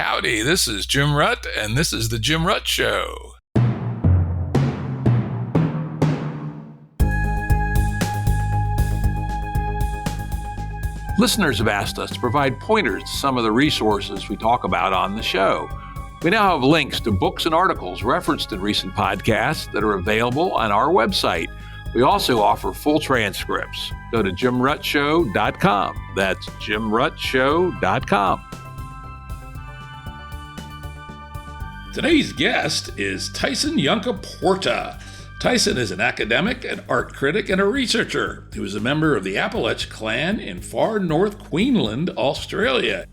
Howdy, this is Jim Rutt, and this is The Jim Rutt Show. Listeners have asked us to provide pointers to some of the resources we talk about on the show. We now have links to books and articles referenced in recent podcasts that are available on our website. We also offer full transcripts. Go to jimruttshow.com. That's jimruttshow.com. Today's guest is Tyson Yunkaporta. Tyson is an academic, an art critic, and a researcher who is a member of the Appalachian Clan in far north Queensland, Australia.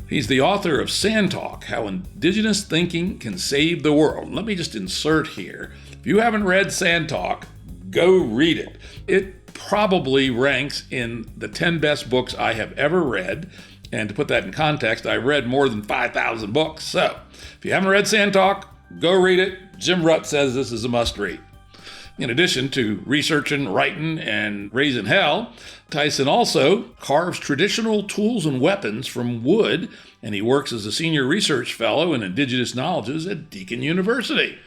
He's the author of Sand Talk, How Indigenous Thinking Can Save the World. Let me just insert here. If you haven't read Sand Talk, go read it. It probably ranks in the 10 best books I have ever read. And to put that in context, I've read more than 5,000 books. So if you haven't read Sand Talk, go read it. Jim Rutt says this is a must read. In addition to researching, writing, and raising hell, Tyson also carves traditional tools and weapons from wood, and he works as a senior research fellow in Indigenous Knowledges at Deakin University.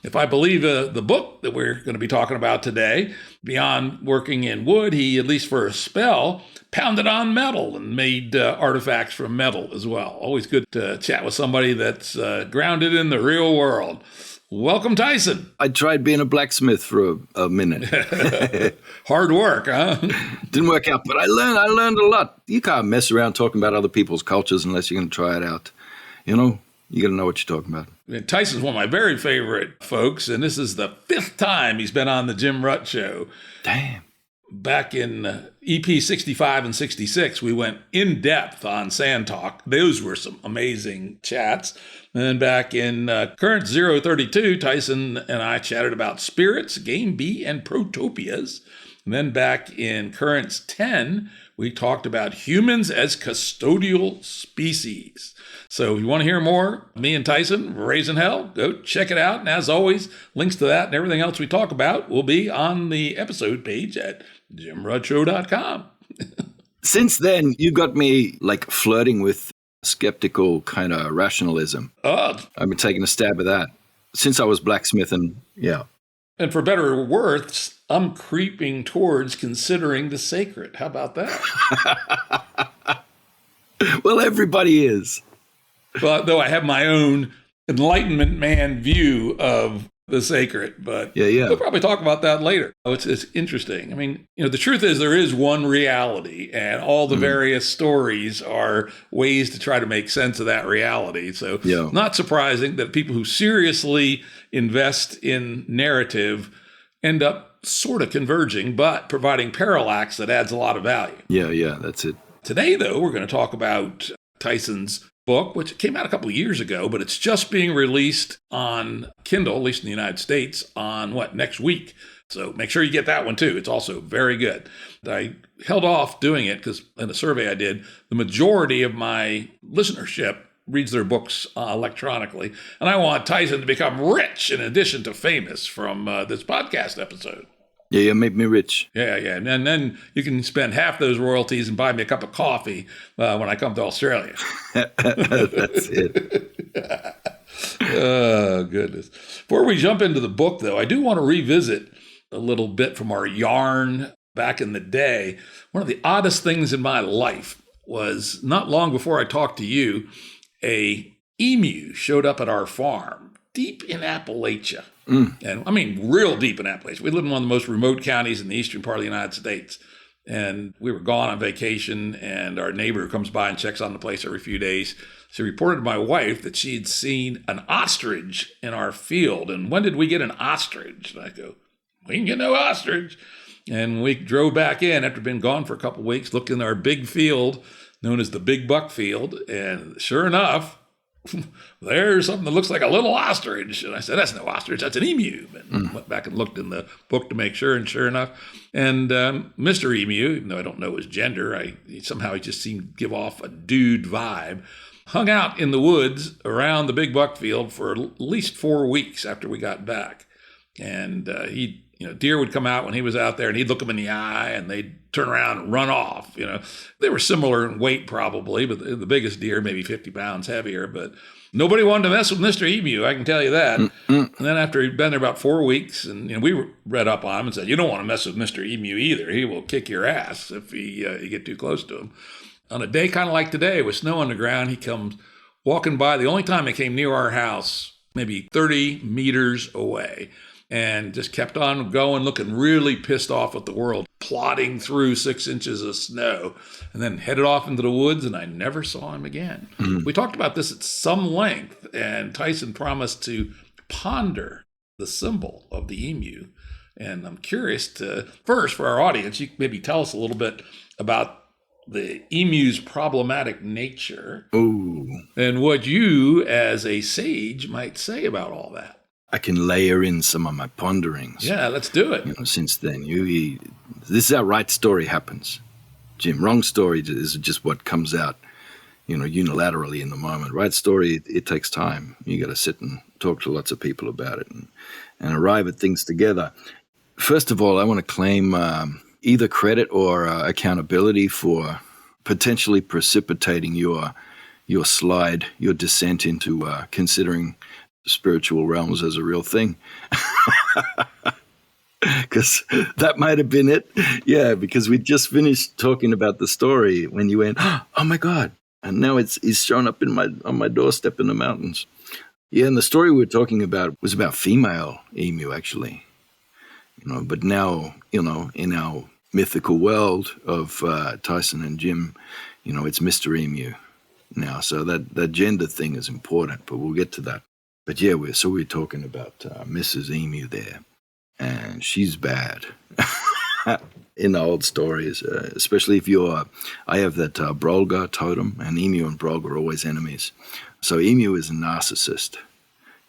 If I believe the book that we're going to be talking about today, beyond working in wood, he, at least for a spell, pounded on metal and made artifacts from metal as well. Always good to chat with somebody that's grounded in the real world. Welcome, Tyson. I tried being a blacksmith for a minute. Hard work, huh? Didn't work out, but I learned a lot. You can't mess around talking about other people's cultures unless you're going to try it out. You know, you got to know what you're talking about. Tyson's one of my very favorite folks, and this is the 5th time he's been on the Jim Rutt Show. Damn. Back in EP 65 and 66, we went in depth on Sand Talk. Those were some amazing chats. And back in Current 032, Tyson and I chatted about spirits, Game B, and protopias. And then back in Currents 10, we talked about humans as custodial species. So if you want to hear more, me and Tyson, raising hell, go check it out. And as always, links to that and everything else we talk about will be on the episode page at jimruttshow.com. Since then, you got me like flirting with skeptical kind of rationalism. I've been taking a stab at that since I was blacksmithing. Yeah. And for better or worse, I'm creeping towards considering the sacred. How about that? Well, everybody is. But though I have my own Enlightenment man view of the sacred, but we'll probably talk about that later. It's interesting. I mean, the truth is there is one reality, and all the various stories are ways to try to make sense of that reality. So not surprising that people who seriously invest in narrative end up sort of converging, but providing parallax that adds a lot of value. Yeah, that's it. Today, though, we're going to talk about Tyson's book, which came out a couple of years ago, but it's just being released on Kindle, at least in the United States, on next week. So make sure you get that one too. It's also very good. I held off doing it because in a survey I did, the majority of my listenership reads their books electronically. And I want Tyson to become rich in addition to famous from this podcast episode. Yeah, make me rich. Yeah. And then you can spend half those royalties and buy me a cup of coffee when I come to Australia. That's it. Oh, goodness. Before we jump into the book, though, I do want to revisit a little bit from our yarn back in the day. One of the oddest things in my life was not long before I talked to you, a emu showed up at our farm deep in Appalachia. And I mean, real deep in Appalachia. We live in one of the most remote counties in the eastern part of the United States. And we were gone on vacation, and our neighbor who comes by and checks on the place every few days, she reported to my wife that she'd seen an ostrich in our field. And when did we get an ostrich? And I go, we didn't get no ostrich. And we drove back in after being gone for a couple of weeks, looked in our big field known as the Big Buck Field. And sure enough, there's something that looks like a little ostrich. And I said, that's no ostrich, that's an emu. And went back and looked in the book to make sure, and sure enough. And Mr. Emu, even though I don't know his gender, somehow he just seemed to give off a dude vibe, hung out in the woods around the Big Buck Field for at least 4 weeks after we got back. And he Deer would come out when he was out there and he'd look them in the eye and they'd turn around and run off. They were similar in weight probably, but the biggest deer, maybe 50 pounds heavier, but nobody wanted to mess with Mr. Emu. I can tell you that. And then after he'd been there about 4 weeks and we read up on him and said, you don't want to mess with Mr. Emu either. He will kick your ass if you get too close to him. On a day kind of like today with snow on the ground, he comes walking by. The only time he came near our house, maybe 30 meters away, and just kept on going, looking really pissed off at the world, plodding through 6 inches of snow, and then headed off into the woods, and I never saw him again. We talked about this at some length, and Tyson promised to ponder the symbol of the emu. And I'm curious to, first, for our audience, you can maybe tell us a little bit about the emu's problematic nature. Ooh. And what you, as a sage, might say about all that. I can layer in some of my ponderings. Yeah, let's do it. Since then, this is how right story happens. Jim, wrong story is just what comes out, unilaterally in the moment. Right story, it takes time. You got to sit and talk to lots of people about it and arrive at things together. First of all, I want to claim either credit or accountability for potentially precipitating your slide, your descent into considering spiritual realms as a real thing. Because that might have been it. Yeah, because we just finished talking about the story when you went, oh my God. And now he's shown up on my doorstep in the mountains. Yeah, and the story we were talking about was about female emu, actually. But now, in our mythical world of Tyson and Jim, it's Mr. Emu now. So that gender thing is important, but we'll get to that. But yeah, we're talking about Mrs. Emu there, and she's bad in the old stories, especially if I have that Brolga totem, and Emu and Brolga are always enemies. So Emu is a narcissist,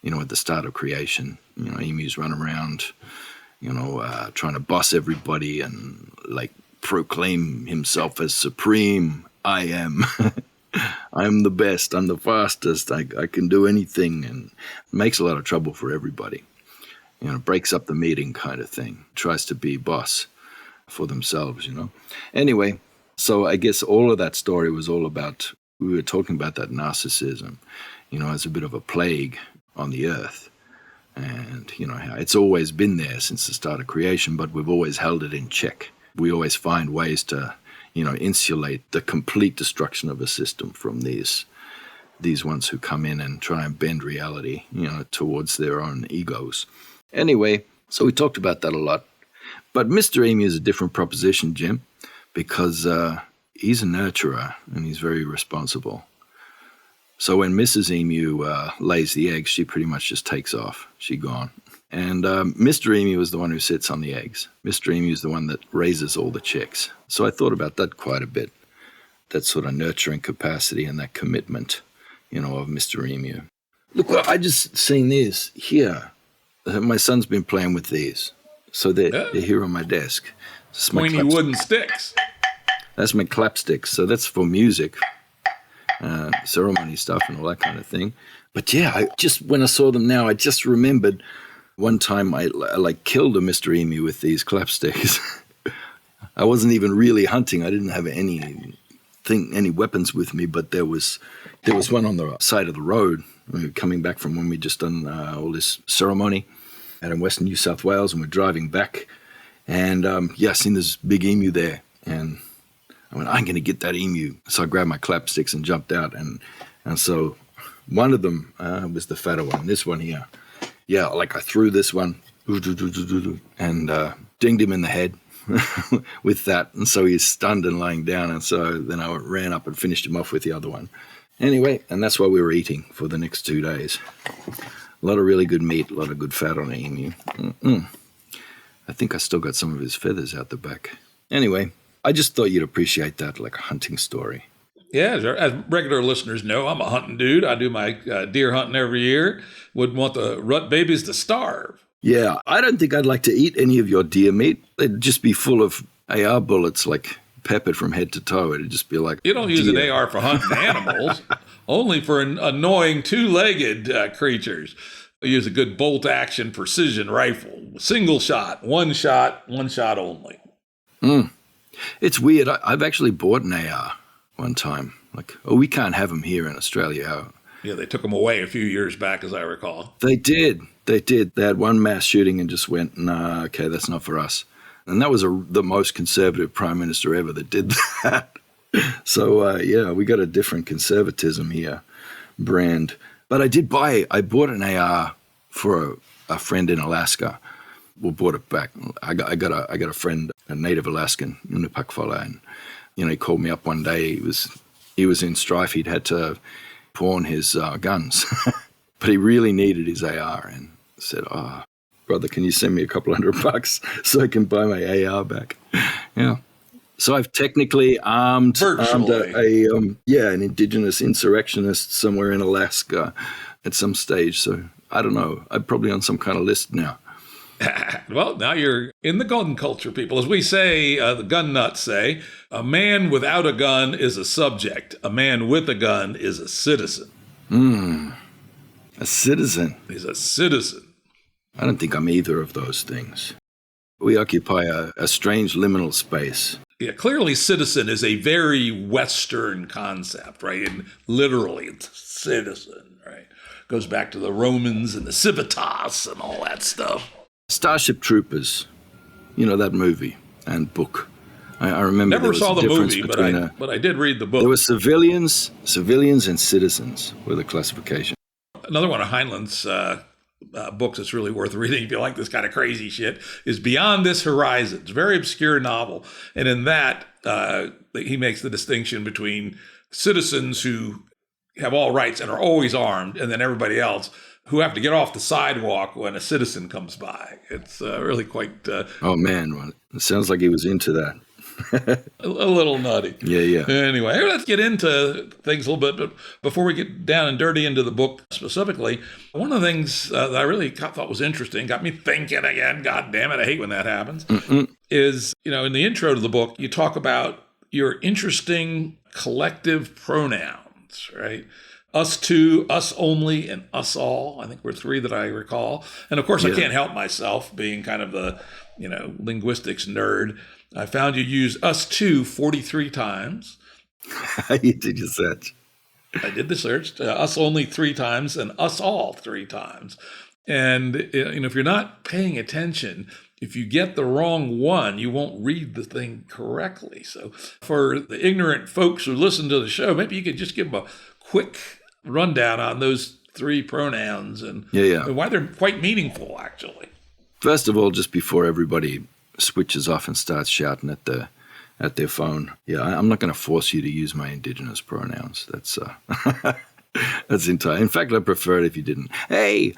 at the start of creation. Emus run around, trying to boss everybody and proclaim himself as supreme. I am. I'm the best, I'm the fastest, I can do anything, and makes a lot of trouble for everybody. Breaks up the meeting kind of thing, tries to be boss for themselves, Anyway, so I guess all of that story was all about, we were talking about that narcissism, as a bit of a plague on the earth. And, how it's always been there since the start of creation, but we've always held it in check. We always find ways to insulate the complete destruction of a system from these ones who come in and try and bend reality, towards their own egos. Anyway, so we talked about that a lot. But Mr. Emu is a different proposition, Jim, because he's a nurturer and he's very responsible. So when Mrs. Emu lays the eggs, she pretty much just takes off. She's gone. And Mr. Emu is the one who sits on the eggs. Mr. Emu is the one that raises all the chicks. So I thought about that quite a bit, that sort of nurturing capacity and that commitment, of Mr. Emu. Look, I just seen this here. My son's been playing with these. So they're here on my desk. Pointy wooden sticks. That's my clapsticks. So that's for music, ceremony stuff and all that kind of thing. But yeah, when I saw them now, I just remembered one time I killed a Mr. Emu with these clapsticks. I wasn't even really hunting. I didn't have any weapons with me, but there was one on the side of the road. We were coming back from when we just done all this ceremony out in Western New South Wales, and we're driving back. And I seen this big emu there, and I went, I'm going to get that emu. So I grabbed my clapsticks and jumped out, and so one of them was the fatter one. This one here. Yeah, I threw this one and dinged him in the head with that. And so he's stunned and laying down. And so then I ran up and finished him off with the other one. Anyway, and that's what we were eating for the next 2 days. A lot of really good meat, a lot of good fat on the emu. I think I still got some of his feathers out the back. Anyway, I just thought you'd appreciate that, like a hunting story. Yeah, as regular listeners know, I'm a hunting dude. I do my deer hunting every year. Wouldn't want the rut babies to starve. Yeah, I don't think I'd like to eat any of your deer meat. It'd just be full of AR bullets, peppered from head to toe. It'd just be like... You don't use an AR for hunting animals, only for annoying two-legged creatures. I use a good bolt action precision rifle. Single shot, one shot only. It's weird. I've actually bought an AR one time. We can't have them here in Australia. Yeah, they took them away a few years back, as I recall. They did. They had one mass shooting and just went, nah, okay, that's not for us. And that was the most conservative prime minister ever that did that. So, we got a different conservatism here brand. But I bought an AR for a friend in Alaska. We bought it back. I got a friend, a native Alaskan, Yunkaporta, and he called me up one day. He was in strife. He'd had to pawn his guns, but he really needed his AR, and said, "Oh, brother, can you send me a couple $100 so I can buy my AR back?" Yeah. So I've technically armed an indigenous insurrectionist somewhere in Alaska at some stage. So I don't know. I'm probably on some kind of list now. Well, now you're in the gun culture, people. As we say, the gun nuts say, a man without a gun is a subject. A man with a gun is a citizen. A citizen. He's a citizen. I don't think I'm either of those things. We occupy a strange liminal space. Yeah, clearly citizen is a very Western concept, right? And literally, it's citizen, right? Goes back to the Romans and the civitas and all that stuff. Starship Troopers, that movie and book. I remember. Never saw the movie, but I did read the book. There were civilians, and citizens were the classification. Another one of Heinlein's books that's really worth reading if you like this kind of crazy shit is Beyond This Horizon. It's a very obscure novel. And in that, he makes the distinction between citizens who have all rights and are always armed, and then everybody else who have to get off the sidewalk when a citizen comes by. It's really quite... oh, man. Well, it sounds like he was into that. a little nutty. Yeah. Anyway, let's get into things a little bit. But before we get down and dirty into the book specifically, one of the things that I really thought was interesting, got me thinking again, God damn it, I hate when that happens, is, in the intro to the book, you talk about your interesting collective pronouns, right? Us two, us only, and us all. I think we're three that I recall. And of course, I can't help myself being kind of the, linguistics nerd. I found you use us two 43 times. You did your search. I did the search. Us only 3 times and us all 3 times. And, if you're not paying attention, if you get the wrong one, you won't read the thing correctly. So for the ignorant folks who listen to the show, maybe you could just give them a quick rundown on those 3 pronouns and why they're quite meaningful, actually. First of all, just before everybody switches off and starts shouting at their phone, I'm not going to force you to use my indigenous pronouns. That's that's entire. In fact, I'd prefer it if you didn't. Hey,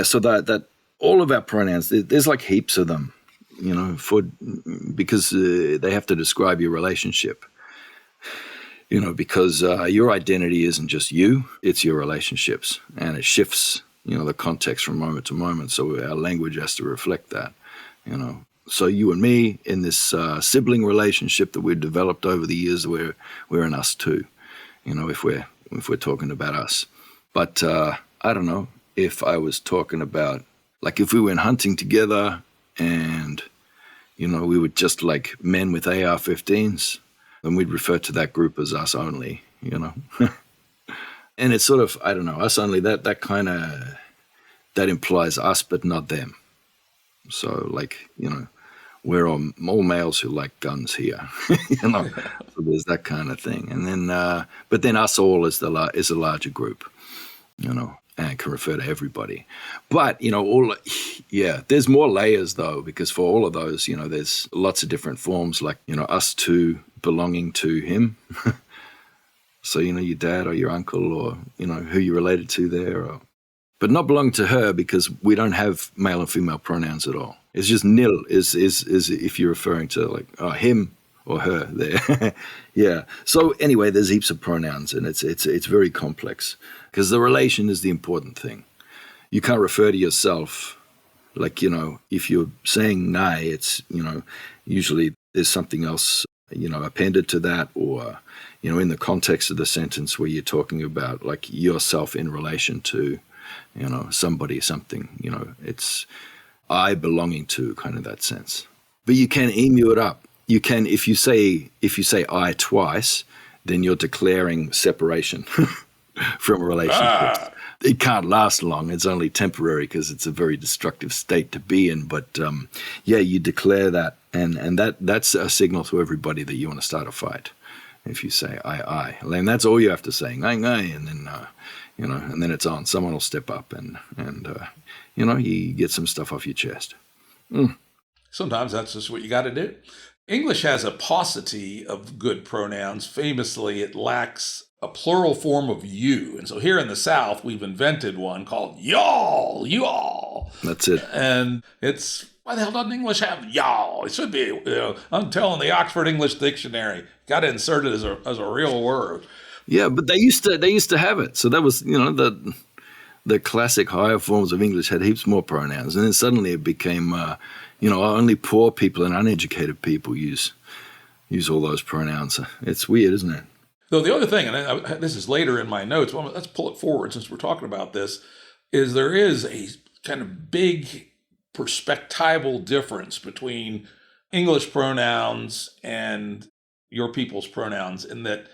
so that all of our pronouns, there's like heaps of them, because they have to describe your relationship. Because your identity isn't just you, it's your relationships. And it shifts, the context from moment to moment. So our language has to reflect that, So you and me in this sibling relationship that we've developed over the years, we're an us too, if we're talking about us. But I don't know if I was talking about, like if we went hunting together and, we were just like men with AR-15s, then we'd refer to that group as us only, And it's sort of, I don't know, us only, that implies us but not them. So like, we're all males who like guns here, So there's that kind of thing. And then, but then us all is a larger group, and can refer to everybody. But, there's more layers though, because for all of those, there's lots of different forms, like, us two belonging to him. So, your dad or your uncle or, who you're related to there, but not belong to her because we don't have male and female pronouns at all. It's just nil is if you're referring to like him or her there. Yeah. So anyway, there's heaps of pronouns and it's very complex because the relation is the important thing. You can't refer to yourself like, if you're saying nay, it's, usually there's something else, appended to that or, in the context of the sentence where you're talking about like yourself in relation to somebody, something, it's I belonging to, kind of that sense. But you can emu it up. You can, if you say I twice, then you're declaring separation from a relationship. It can't last long. It's only temporary because it's a very destructive state to be in. But you declare that, and that's a signal to everybody that you want to start a fight. If you say I, and that's all you have to say, I, and then and then it's on. Someone will step up, and you get some stuff off your chest. Sometimes that's just what you got to do. English has a paucity of good pronouns. Famously, it lacks a plural form of you. And so here in the South, we've invented one called y'all, you all. That's it. And it's, why the hell doesn't English have y'all? It should be, I'm telling the Oxford English Dictionary, got to insert it as a real word. Yeah, but they used to have it. So that was, the classic higher forms of English had heaps more pronouns. And then suddenly it became, only poor people and uneducated people use all those pronouns. It's weird, isn't it? So the other thing, and this is later in my notes, well, let's pull it forward since we're talking about this, is there is a kind of big perspectival difference between English pronouns and your people's pronouns in that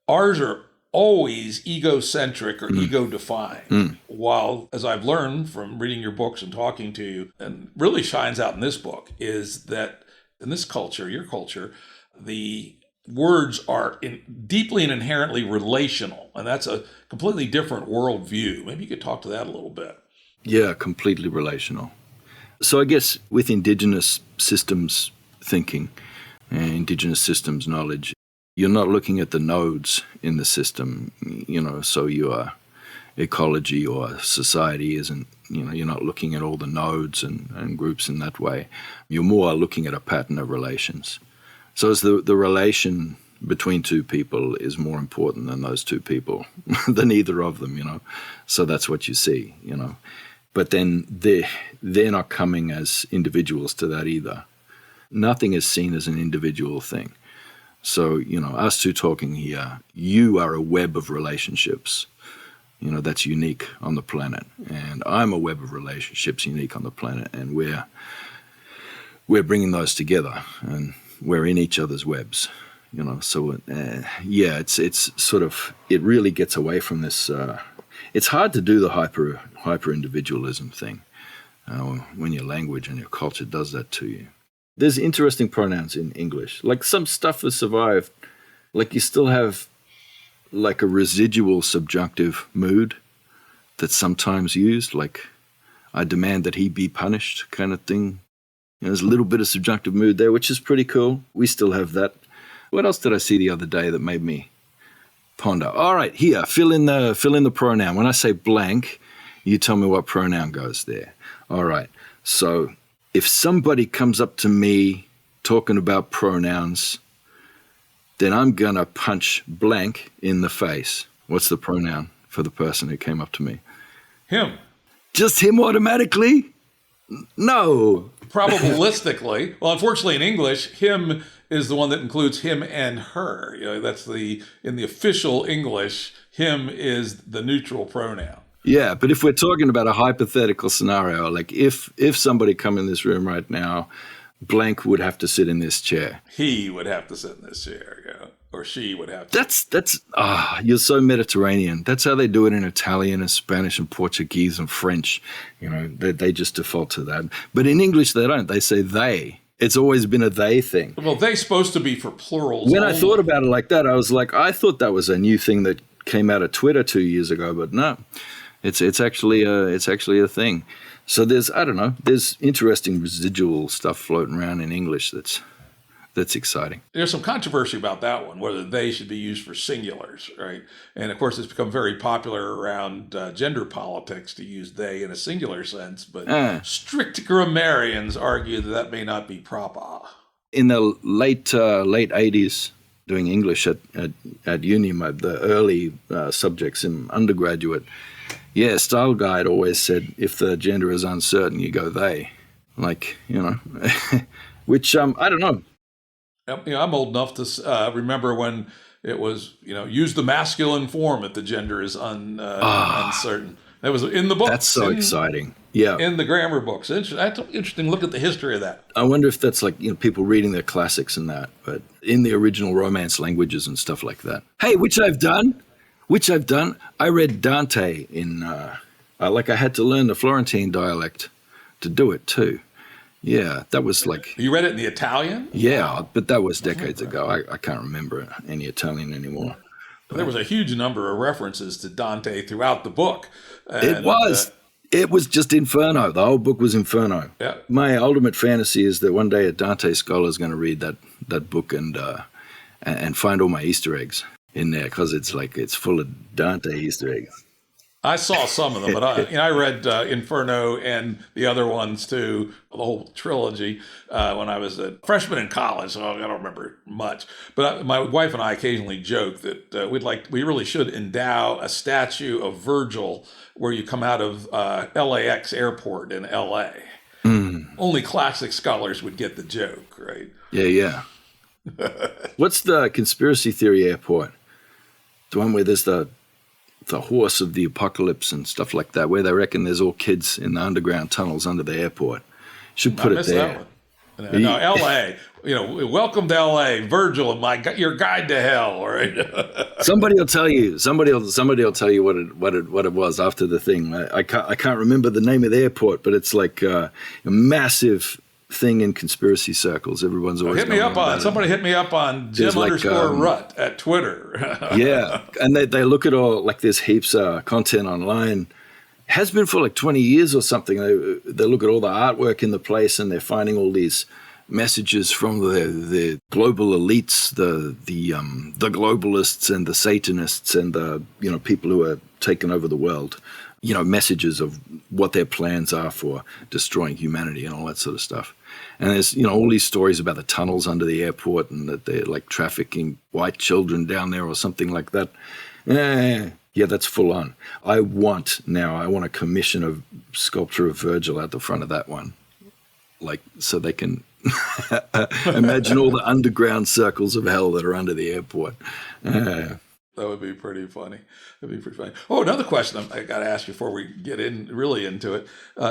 ours are always egocentric or ego-defined, while, as I've learned from reading your books and talking to you, and really shines out in this book, is that in this culture, your culture, the words are deeply and inherently relational, and that's a completely different worldview. Maybe you could talk to that a little bit. Yeah, completely relational. So I guess with Indigenous systems thinking and Indigenous systems knowledge, you're not looking at the nodes in the system, so your ecology or society isn't, you're not looking at all the nodes and groups in that way. You're more looking at a pattern of relations. So it's the relation between two people is more important than those two people, than either of them, So that's what you see, But then they're not coming as individuals to that either. Nothing is seen as an individual thing. So, us two talking here, you are a web of relationships, that's unique on the planet. And I'm a web of relationships unique on the planet. And we're bringing those together and we're in each other's webs, So, it's sort of, it really gets away from this. It's hard to do the hyper individualism thing when your language and your culture does that to you. There's interesting pronouns in English. Like some stuff has survived. Like you still have like a residual subjunctive mood that's sometimes used. Like I demand that he be punished kind of thing. There's a little bit of subjunctive mood there, which is pretty cool. We still have that. What else did I see the other day that made me ponder? All right, here, fill in the pronoun. When I say blank, you tell me what pronoun goes there. All right, so if somebody comes up to me talking about pronouns, then I'm going to punch blank in the face. What's the pronoun for the person who came up to me? Him. Just him automatically? No. Probabilistically. Well, unfortunately in English, him is the one that includes him and her. That's in the official English, him is the neutral pronoun. Yeah, but if we're talking about a hypothetical scenario, like if somebody come in this room right now, blank would have to sit in this chair. He would have to sit in this chair, yeah. Or she would have to. That's you're so Mediterranean. That's how they do it in Italian and Spanish and Portuguese and French. They just default to that. But in English, they don't. They say they. It's always been a they thing. Well, they's supposed to be for plurals. When I thought about it like that, I was like, I thought that was a new thing that came out of Twitter 2 years ago, but no. It's actually a thing. So there's interesting residual stuff floating around in English that's exciting. There's some controversy about that one, whether they should be used for singulars, right? And of course, it's become very popular around gender politics to use they in a singular sense, but strict grammarians argue that may not be proper. In the late 80s, doing English at uni, the early subjects in undergraduate, style guide always said, if the gender is uncertain, you go they. Like, which, I don't know. I'm old enough to remember when it was, use the masculine form if the gender is uncertain. That was in the books. That's so exciting. Yeah. In the grammar books. That's an interesting look at the history of that. I wonder if that's like, people reading their classics and that, but in the original Romance languages and stuff like that. Hey, which I've done. I read Dante in, I had to learn the Florentine dialect to do it too. Yeah, that was like... You read it in the Italian? Yeah, but that was decades ago. I can't remember any Italian anymore. There was a huge number of references to Dante throughout the book. It was just Inferno. The whole book was Inferno. Yeah. My ultimate fantasy is that one day a Dante scholar is going to read that book and find all my Easter eggs in there, because it's full of Dante Easter eggs. I saw some of them, but I read Inferno and the other ones too, the whole trilogy, when I was a freshman in college. So I don't remember much. But my wife and I occasionally joke that we really should endow a statue of Virgil where you come out of LAX airport in LA. Only classic scholars would get the joke, right? Yeah. What's the conspiracy theory airport? The one where there's the horse of the apocalypse and stuff like that, where they reckon there's all kids in the underground tunnels under the airport. Should put it there. That one. No, L.A. Welcome to L.A. Virgil, your guide to hell. Right? Somebody will tell you. Somebody will tell you what it was after the thing. I can't remember the name of the airport, but it's like a massive thing in conspiracy circles. Everyone's always somebody hit me up on Jim_Rutt at Twitter. Yeah, and they look at all, like, there's heaps of content online. Has been for like 20 years or something. They look at all the artwork in the place, and they're finding all these messages from the global elites, the globalists and the Satanists and the people who are taking over the world. Messages of what their plans are for destroying humanity and all that sort of stuff. And there's, all these stories about the tunnels under the airport and that they're like trafficking white children down there or something like that. Yeah, that's full on. I want a commission of sculpture of Virgil out the front of that one. Like, so they can imagine all the underground circles of hell that are under the airport. That would be pretty funny. Oh, another question I got to ask you before we get really into it.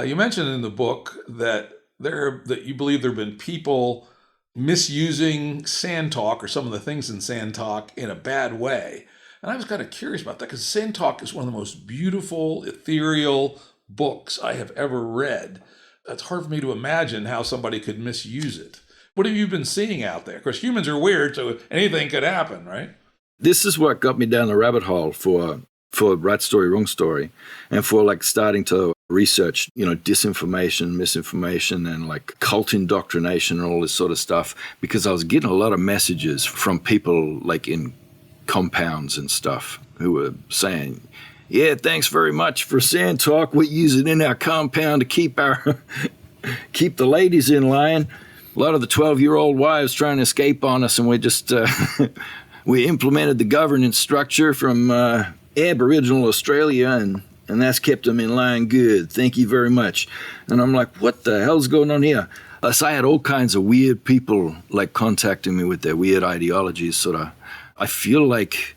You mentioned in the book that you believe there have been people misusing sand talk or some of the things in sand talk in a bad way. And I was kind of curious about that, because sand talk is one of the most beautiful, ethereal books I have ever read. It's hard for me to imagine how somebody could misuse it. What have you been seeing out there? Of course, humans are weird, so anything could happen, right? This is what got me down the rabbit hole for Right Story, Wrong Story, and for like starting to research, disinformation, misinformation, and like cult indoctrination and all this sort of stuff, because I was getting a lot of messages from people like in compounds and stuff who were saying, yeah, thanks very much for sand talk. We use it in our compound to keep the ladies in line. A lot of the 12-year-old wives trying to escape on us, and we just... we implemented the governance structure from Aboriginal Australia, and that's kept them in line good. Thank you very much. And I'm like, what the hell's going on here? So I had all kinds of weird people like contacting me with their weird ideologies. Sort of, I feel like,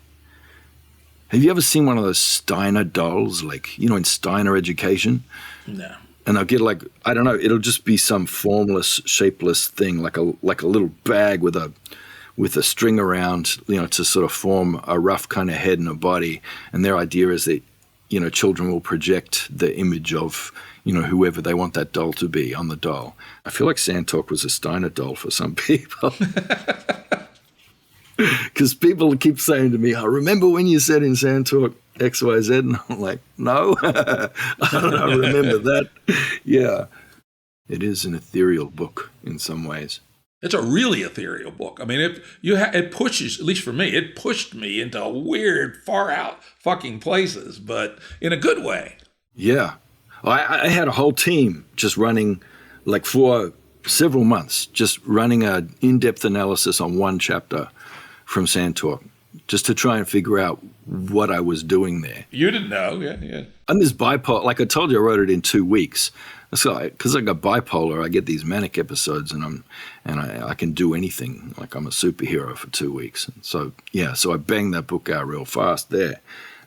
have you ever seen one of those Steiner dolls, like, in Steiner education? No. And I'll get like, I don't know, it'll just be some formless, shapeless thing, like a little bag with a string around, to sort of form a rough kind of head and a body. And their idea is that, children will project the image of, whoever they want that doll to be on the doll. I feel like Sand Talk was a Steiner doll for some people. Because people keep saying to me, I remember when you said in Sand Talk X, Y, Z. And I'm like, no, I don't remember that. Yeah. It is an ethereal book in some ways. It's a really ethereal book. I mean, it pushes, at least for me, it pushed me into weird, far out fucking places, but in a good way. Yeah. I had a whole team just running, like for several months, just running an in-depth analysis on one chapter from Sand Talk, just to try and figure out what I was doing there. You didn't know, yeah. I'm this bipolar, like I told you, I wrote it in 2 weeks. So, because I got bipolar, I get these manic episodes, and I can do anything. Like I'm a superhero for 2 weeks. And so I banged that book out real fast there,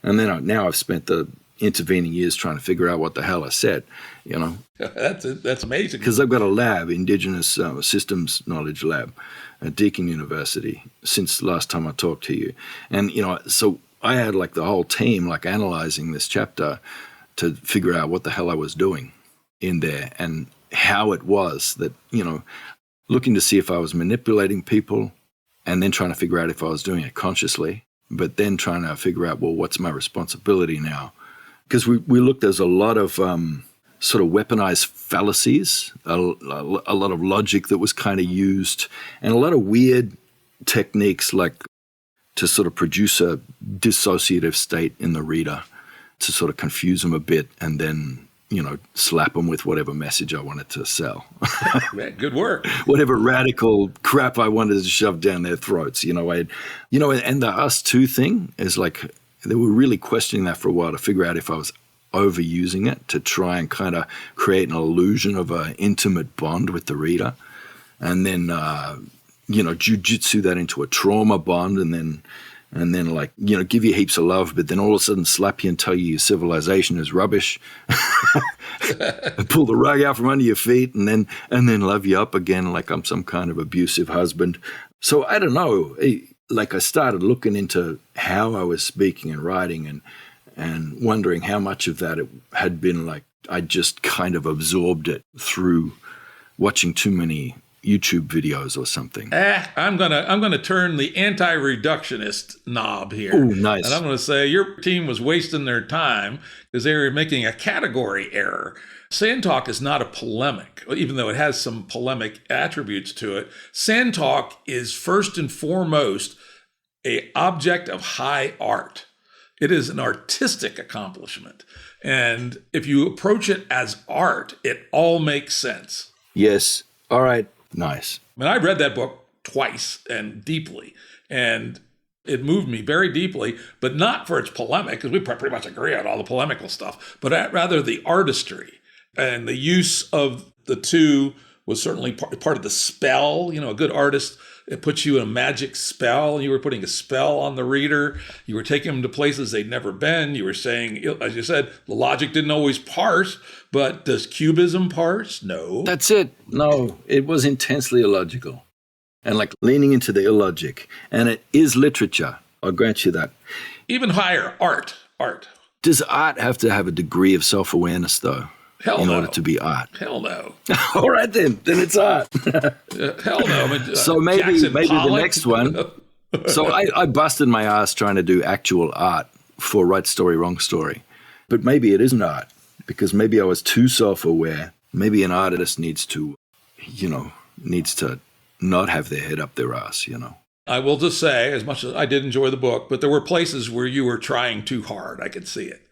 and then now I've spent the intervening years trying to figure out what the hell I said, you know. That's amazing. Because I've got a lab, Indigenous Systems Knowledge Lab at Deakin University since the last time I talked to you. And, you know, so I had like the whole team like analyzing this chapter to figure out what the hell I was doing in there and how it was that, you know, looking to see if I was manipulating people and then trying to figure out if I was doing it consciously, but then trying to figure out, well, what's my responsibility now? Because we looked, there's a lot of sort of weaponized fallacies, a lot of logic that was kind of used, and a lot of weird techniques like to sort of produce a dissociative state in the reader to sort of confuse them a bit and then, you know, slap them with whatever message I wanted to sell. Good work. Whatever radical crap I wanted to shove down their throats, you know. And the us too thing is like, they were really questioning that for a while to figure out if I was overusing it to try and kind of create an illusion of an intimate bond with the reader. And then, you know, jujitsu that into a trauma bond and then like, you know, give you heaps of love, but then all of a sudden slap you and tell you your civilization is rubbish, and pull the rug out from under your feet and then love you up again like I'm some kind of abusive husband. So I don't know, like I started looking into how I was speaking and writing and wondering how much of that it had been like I just kind of absorbed it through watching too many YouTube videos or something. I'm gonna turn the anti-reductionist knob here. Oh, nice. And I'm gonna say your team was wasting their time because they were making a category error. Sand talk is not a polemic, even though it has some polemic attributes to it. Sand talk is first and foremost an object of high art. It is an artistic accomplishment. And if you approach it as art, it all makes sense. Yes. All right. Nice. I mean, I read that book twice and deeply, and it moved me very deeply, but not for its polemic, because we pretty much agree on all the polemical stuff, but rather the artistry. And the use of the two was certainly part of the spell. You know, a good artist, it puts you in a magic spell. You were putting a spell on the reader. You were taking them to places they'd never been. You were saying, as you said, the logic didn't always parse, but does cubism parse? No. That's it. No, it was intensely illogical and like leaning into the illogic. And it is literature. I'll grant you that. Even higher, art. Does art have to have a degree of self-awareness, though? Hell in no. order to be art. Hell no. All right, then it's art. Hell no. I mean, so maybe the next one. So I busted my ass trying to do actual art for Right Story, Wrong Story. But maybe it isn't art because maybe I was too self-aware. Maybe an artist needs to not have their head up their ass, you know. I will just say, as much as I did enjoy the book, but there were places where you were trying too hard. I could see it.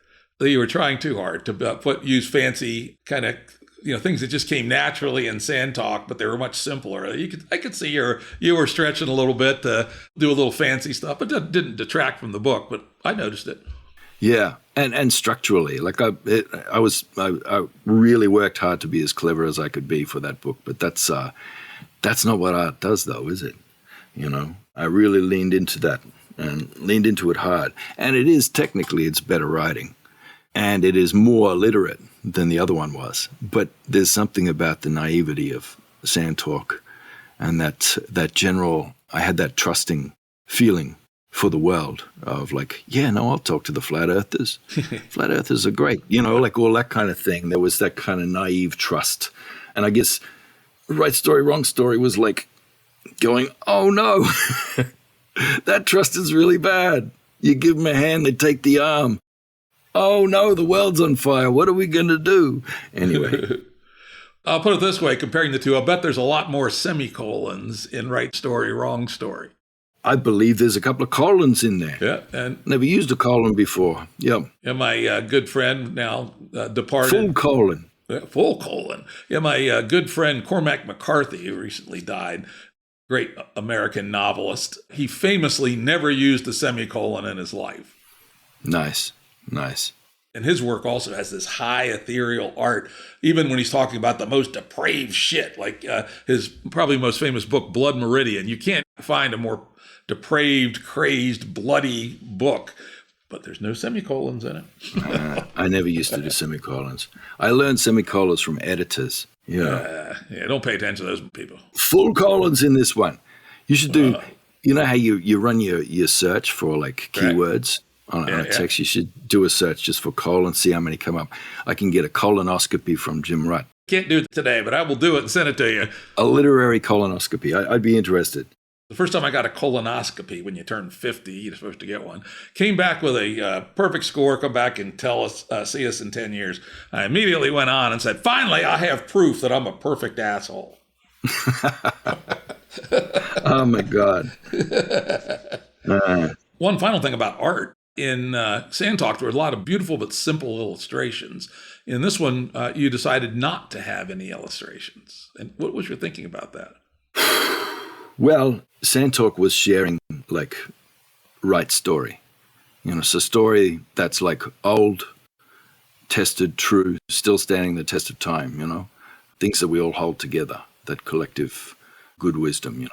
You were trying too hard to use fancy kind of, you know, things that just came naturally in sand talk, but they were much simpler. I could see you were stretching a little bit to do a little fancy stuff, but that didn't detract from the book. But I noticed it. Yeah, and structurally, like I really worked hard to be as clever as I could be for that book. But that's not what art does, though, is it? You know, I really leaned into that and leaned into it hard, and it is technically it's better writing. And it is more literate than the other one was. But there's something about the naivety of sand talk and that general, I had that trusting feeling for the world of like, yeah, no, I'll talk to the flat earthers. Flat earthers are great. You know, like all that kind of thing. There was that kind of naive trust. And I guess Right Story, Wrong Story was like going, oh no, that trust is really bad. You give them a hand, they take the arm. Oh no, the world's on fire. What are we going to do? Anyway. I'll put it this way, comparing the two, I'll bet there's a lot more semicolons in Right Story, Wrong Story. I believe there's a couple of colons in there. Yeah. And never used a colon before. Yeah. Yeah, my good friend now departed. Full colon. Full colon. Yeah, my good friend Cormac McCarthy, who recently died, great American novelist, he famously never used a semicolon in his life. Nice. And his work also has this high ethereal art, even when he's talking about the most depraved shit, like his probably most famous book, Blood Meridian. You can't find a more depraved, crazed, bloody book. but there's no semicolons in it. I never used to do semicolons. I learned semicolons from editors. Yeah, don't pay attention to those people. Full colons in this one. You should do, you know how you run your search for like keywords on a text? You should do a search just for colon, see how many come up. I can get a colonoscopy from Jim Rutt. Can't do it today, but I will do it and send it to you. A literary colonoscopy. I'd be interested. The first time I got a colonoscopy, when you turn 50, you're supposed to get one, came back with a perfect score, come back and tell us, see us in 10 years. I immediately went on and said, finally, I have proof that I'm a perfect asshole. Oh, my God. One final thing about art. In Sand Talk, there were a lot of beautiful but simple illustrations. In this one, you decided not to have any illustrations. And what was your thinking about that? Well, Sand Talk was sharing, like, right story. So story that's, like, old, tested, true, still standing the test of time, things that we all hold together, that collective good wisdom,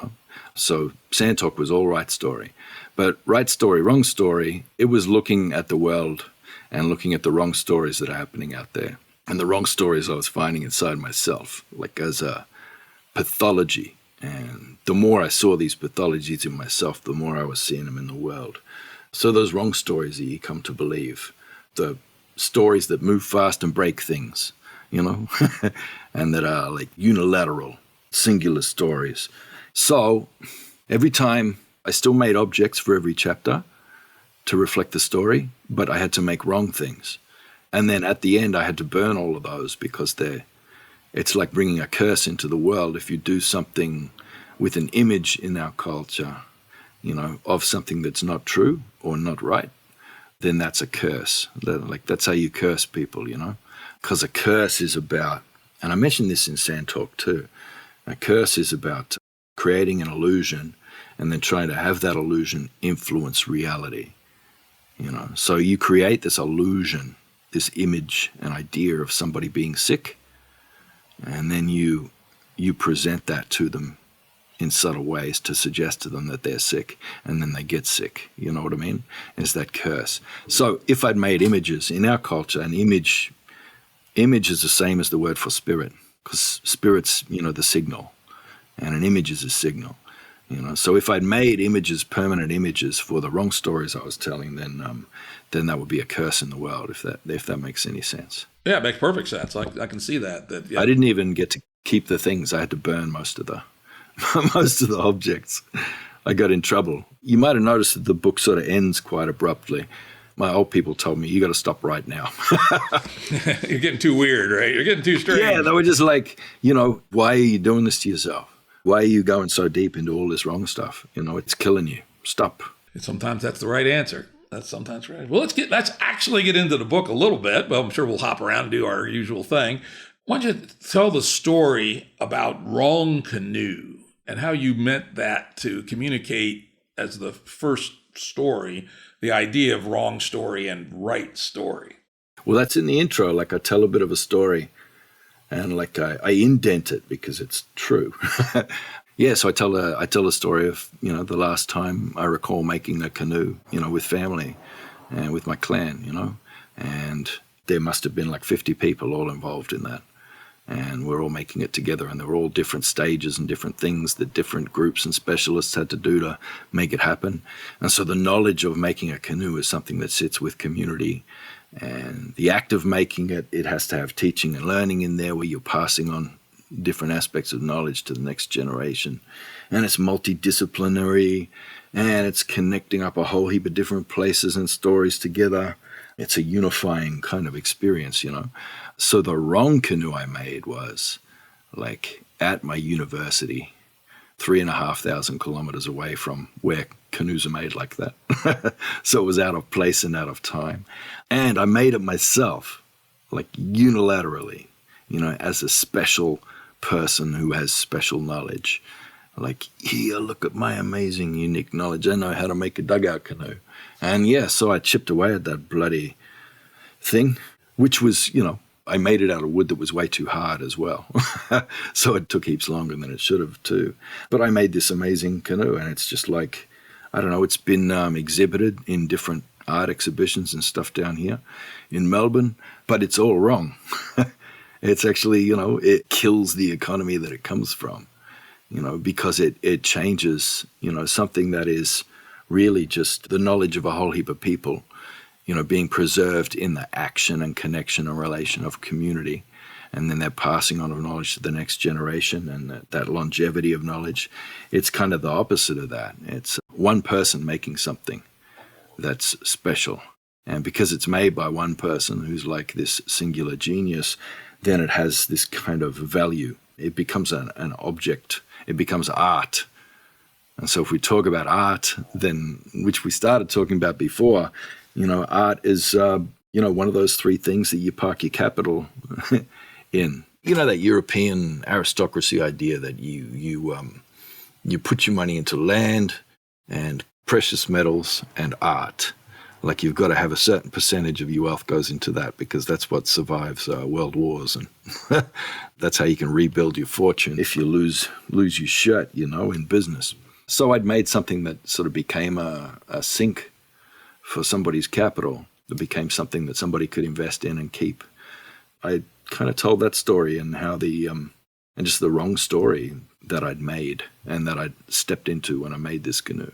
So Sand Talk was all right story. But right story, wrong story, it was looking at the world and looking at the wrong stories that are happening out there. And the wrong stories I was finding inside myself, like as a pathology. And the more I saw these pathologies in myself, the more I was seeing them in the world. So those wrong stories that you come to believe, the stories that move fast and break things, and that are like unilateral, singular stories. So every time I still made objects for every chapter to reflect the story, but I had to make wrong things. And then at the end, I had to burn all of those because it's like bringing a curse into the world. If you do something with an image in our culture, of something that's not true or not right, then that's a curse. That's how you curse people, because a curse is about, and I mentioned this in Sand Talk too, a curse is about creating an illusion and then trying to have that illusion influence reality. So you create this illusion, this image, an idea of somebody being sick, and then you present that to them in subtle ways to suggest to them that they're sick, and then they get sick. You know what I mean? It's that curse. So if I'd made images in our culture, an image is the same as the word for spirit, because spirit's, the signal, and an image is a signal. So if I'd made images, permanent images for the wrong stories I was telling, then that would be a curse in the world, if that makes any sense. Yeah, it makes perfect sense. I can see that. I didn't even get to keep the things. I had to burn most of the objects. I got in trouble. You might have noticed that the book sort of ends quite abruptly. My old people told me, you got to stop right now. You're getting too weird, right? You're getting too strange. Yeah, they were just like, why are you doing this to yourself? Why are you going so deep into all this wrong stuff? It's killing you. Stop. Sometimes that's the right answer. That's sometimes right. Well, let's actually get into the book a little bit. Well, I'm sure we'll hop around and do our usual thing. Why don't you tell the story about wrong canoe and how you meant that to communicate as the first story, the idea of wrong story and right story? Well, that's in the intro. Like, I tell a bit of a story. And like I indent it because it's true. Yeah, so I tell a story of, the last time I recall making a canoe, with family and with my clan, and there must have been like 50 people all involved in that. And we're all making it together, and there were all different stages and different things that different groups and specialists had to do to make it happen. And so the knowledge of making a canoe is something that sits with community. And the act of making it, it has to have teaching and learning in there where you're passing on different aspects of knowledge to the next generation. And it's multidisciplinary, and it's connecting up a whole heap of different places and stories together. It's a unifying kind of experience, So the wrong canoe I made was like at my university, 3,500 kilometers away from where canoes are made like that. So it was out of place and out of time. And I made it myself, like unilaterally, as a special person who has special knowledge. Like, here, look at my amazing, unique knowledge. I know how to make a dugout canoe. And yeah, so I chipped away at that bloody thing, which was, I made it out of wood that was way too hard as well. So it took heaps longer than it should have too. But I made this amazing canoe, and it's just like, I don't know, it's been exhibited in different art exhibitions and stuff down here in Melbourne, but it's all wrong. It's actually, it kills the economy that it comes from, because it changes, something that is really just the knowledge of a whole heap of people, being preserved in the action and connection and relation of community. And then they're passing on of knowledge to the next generation, and that longevity of knowledge. It's kind of the opposite of that. It's one person making something that's special. And because it's made by one person who's like this singular genius, then it has this kind of value. It becomes an object. It becomes art. And so if we talk about art, then, which we started talking about before, art is, one of those three things that you park your capital in. That European aristocracy idea that you put your money into land and precious metals and art. Like you've got to have a certain percentage of your wealth goes into that, because that's what survives world wars, and that's how you can rebuild your fortune if you lose your shirt, in business. So I'd made something that sort of became a sink for somebody's capital. It became something that somebody could invest in and keep. I kind of told that story, and how and just the wrong story that I'd made and that I'd stepped into when I made this canoe.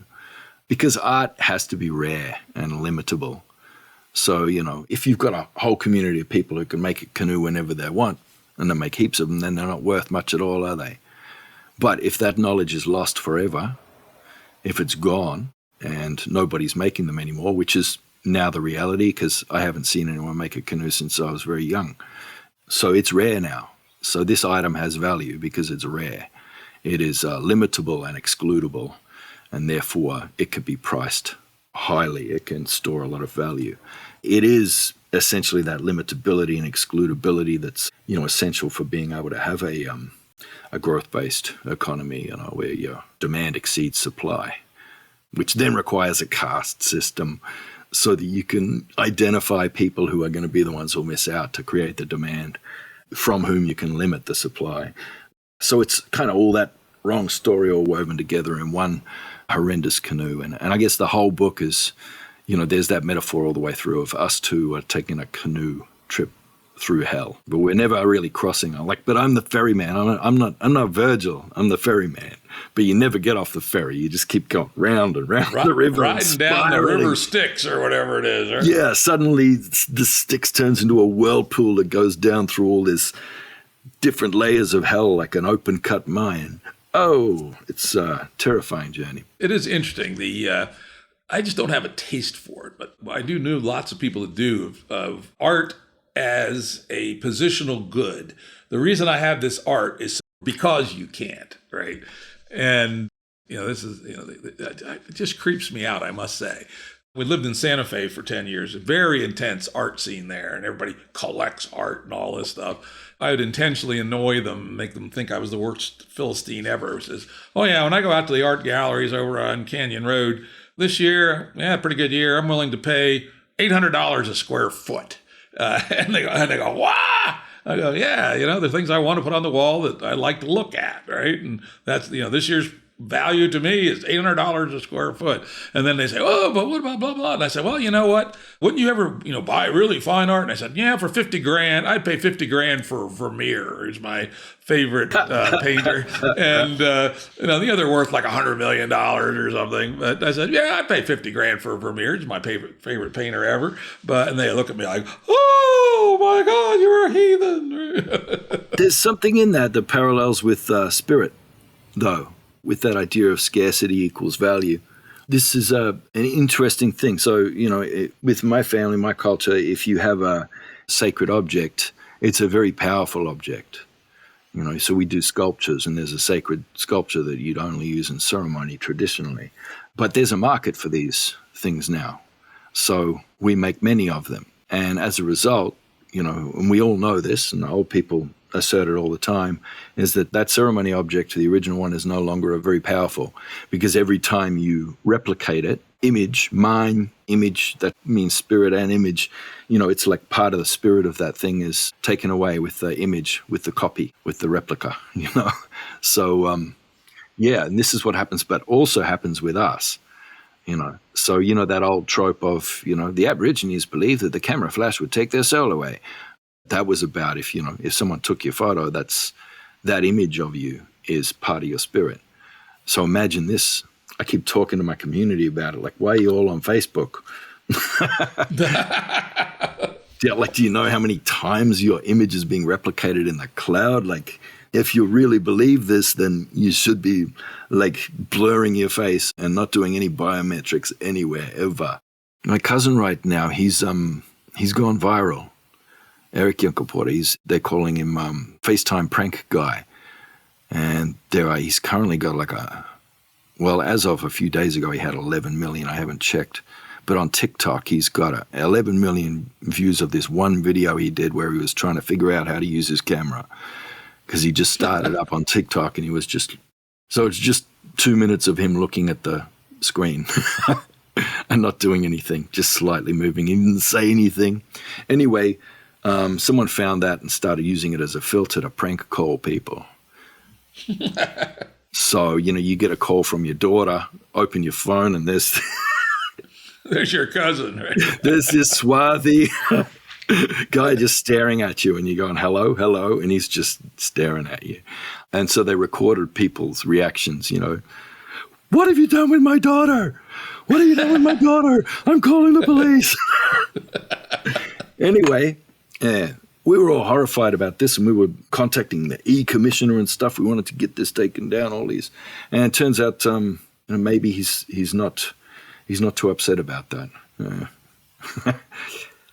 Because art has to be rare and limitable. So, if you've got a whole community of people who can make a canoe whenever they want, and they make heaps of them, then they're not worth much at all, are they? But if that knowledge is lost forever, if it's gone and nobody's making them anymore, which is now the reality, because I haven't seen anyone make a canoe since I was very young. So it's rare now. So this item has value because it's rare. It is limitable and excludable, and therefore it could be priced highly. It can store a lot of value. It is essentially that limitability and excludability that's, essential for being able to have a growth-based economy, where your demand exceeds supply, which then requires a caste system so that you can identify people who are going to be the ones who'll miss out to create the demand, from whom you can limit the supply. So it's kind of all that wrong story all woven together in one horrendous canoe. And I guess the whole book is, there's that metaphor all the way through of us two taking a canoe trip through hell, but we're never really crossing. But I'm the ferryman. I'm not Virgil. I'm the ferryman. But you never get off the ferry. You just keep going round and round the river, riding down the river Styx or whatever it is. Right? Yeah. Suddenly, the Styx turns into a whirlpool that goes down through all this different layers of hell, like an open cut mine. Oh, it's a terrifying journey. It is interesting. I just don't have a taste for it, but I do know lots of people that do of art as a positional good. The reason I have this art is because you can't, right? And, this is, it just creeps me out, I must say. We lived in Santa Fe for 10 years, a very intense art scene there, and everybody collects art and all this stuff. I would intentionally annoy them, make them think I was the worst Philistine ever. Who says, oh yeah, when I go out to the art galleries over on Canyon Road this year, pretty good year, I'm willing to pay $800 a square foot. And they go, wow! I go, yeah, the things I want to put on the wall that I like to look at, right? And that's, this year's value to me is $800 a square foot. And then they say, oh, but what about blah, blah? And I said, well, you know what? Wouldn't you ever, buy really fine art? And I said, yeah, for $50,000, I'd pay $50,000 for Vermeer, who's my favorite painter. And, the other worth like $100 million or something. But I said, yeah, I'd pay $50,000 for Vermeer. He's my favorite painter ever. And they look at me like, oh my God, you're a heathen. There's something in that parallels with spirit, though, with that idea of scarcity equals value. This is an interesting thing. So, with my family, my culture, if you have a sacred object, it's a very powerful object. So we do sculptures, and there's a sacred sculpture that you'd only use in ceremony traditionally. But there's a market for these things now. So we make many of them. And as a result, and we all know this, and the old people assert it all the time, is that ceremony object, the original one, is no longer very powerful, because every time you replicate it, image, that means spirit and image, it's like part of the spirit of that thing is taken away with the image, with the copy, with the replica, So, and this is what happens, but also happens with us. So, that old trope of, the Aborigines believed that the camera flash would take their soul away. That was about if someone took your photo, that image of you is part of your spirit. So imagine this. I keep talking to my community about it. Like, why are you all on Facebook? Do you know how many times your image is being replicated in the cloud? Like, if you really believe this, then you should be like blurring your face and not doing any biometrics anywhere ever. My cousin right now, he's gone viral. Eric Yunkaporta, they're calling him FaceTime prank guy. And he's currently got as of a few days ago, he had 11 million. I haven't checked. But on TikTok, he's got 11 million views of this one video he did where he was trying to figure out how to use his camera. Because he just started up on TikTok and so it's just 2 minutes of him looking at the screen and not doing anything, just slightly moving. He didn't say anything. Anyway, someone found that and started using it as a filter to prank call people. So, you get a call from your daughter, open your phone, and there's your cousin, right? There's this swarthy guy just staring at you, and you're going, hello, hello, and he's just staring at you. And so they recorded people's reactions, What have you done with my daughter? What have you done with my daughter? I'm calling the police. Anyway, we were all horrified about this, and we were contacting the E-commissioner and stuff. We wanted to get this taken down, all these. And it turns out maybe he's not too upset about that.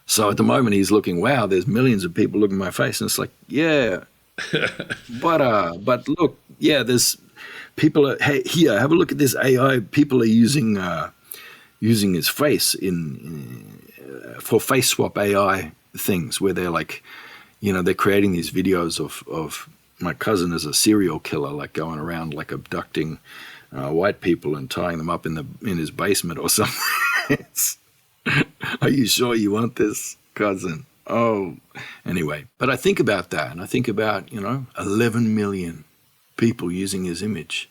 So at the moment he's looking, wow, there's millions of people looking at my face. And it's like, yeah, but look, yeah, there's people, hey, here, have a look at this AI. People are using his face for face swap AI things where they're like, they're creating these videos of my cousin as a serial killer, like going around like abducting white people and tying them up in his basement or something. Are you sure you want this, cousin? Oh, anyway. But I think about that, and I think about 11 million people using his image,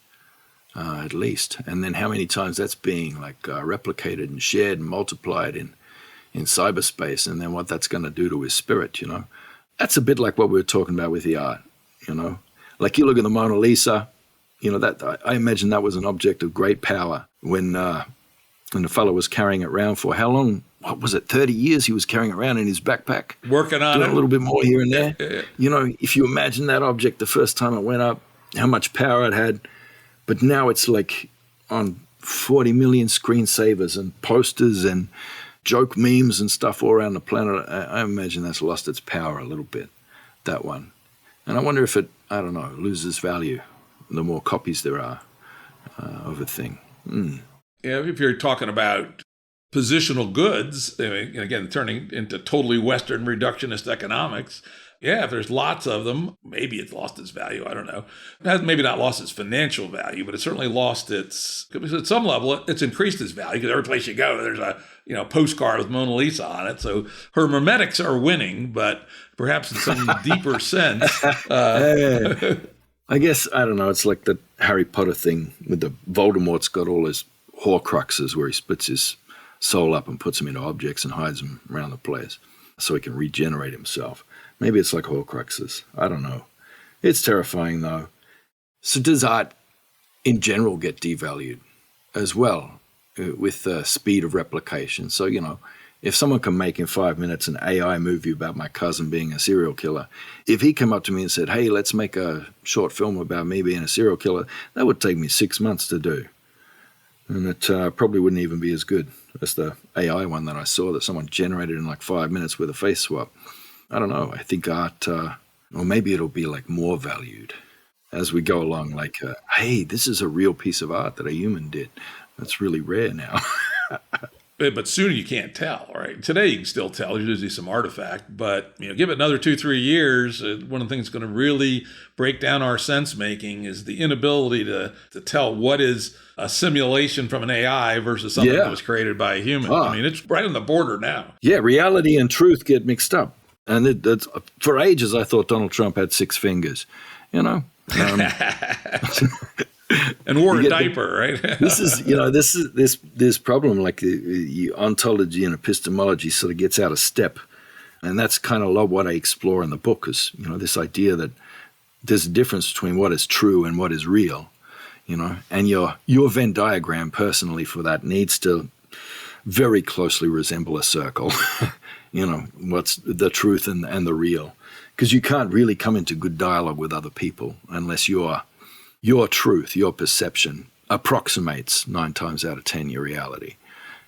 at least, and then how many times that's being replicated and shared and multiplied in cyberspace, and then what that's going to do to his spirit. That's a bit like what we were talking about with the art. Like you look at the Mona Lisa. That I imagine that was an object of great power when the fellow was carrying it around for how long? What was it? 30 years he was carrying it around in his backpack, working on doing it a little bit more here and there. Yeah. If you imagine that object the first time it went up, how much power it had, but now it's like on 40 million screensavers and posters and joke memes and stuff all around the planet. I imagine that's lost its power a little bit, that one. And I wonder if it, loses value the more copies there are of a thing. Yeah, if you're talking about positional goods, again, turning into totally Western reductionist economics, yeah, if there's lots of them, maybe it's lost its value. I don't know. It has maybe not lost its financial value, but it's certainly lost because at some level, it's increased its value because every place you go, there's a postcard with Mona Lisa on it. So her memetics are winning, but perhaps in some deeper sense. I guess, I don't know, it's like the Harry Potter thing with the Voldemort's got all his Horcruxes where he splits his soul up and puts them into objects and hides them around the place so he can regenerate himself. Maybe it's like Horcruxes. I don't know. It's terrifying, though. So does art in general get devalued as well with the speed of replication? So, if someone can make in 5 minutes an AI movie about my cousin being a serial killer, if he came up to me and said, hey, let's make a short film about me being a serial killer, that would take me 6 months to do. And it probably wouldn't even be as good as the AI one that I saw that someone generated in 5 minutes with a face swap. I don't know. I think art, or maybe it'll be more valued as we go along. Hey, this is a real piece of art that a human did. That's really rare now. But soon you can't tell, right? Today you can still tell. There's usually some artifact, but give it another 2-3 years. One of the things that's going to really break down our sense making is the inability to tell what is a simulation from an AI versus something that was created by a human. It's right on the border now. Yeah, reality and truth get mixed up, and it's, for ages I thought Donald Trump had 6 fingers. And wore a diaper, right? This is, this problem, like the ontology and epistemology sort of gets out of step. And that's kind of what I explore in the book is, this idea that there's a difference between what is true and what is real, and your Venn diagram personally for that needs to very closely resemble a circle, what's the truth and the real. Because you can't really come into good dialogue with other people unless your truth, your perception approximates 9 times out of 10 your reality.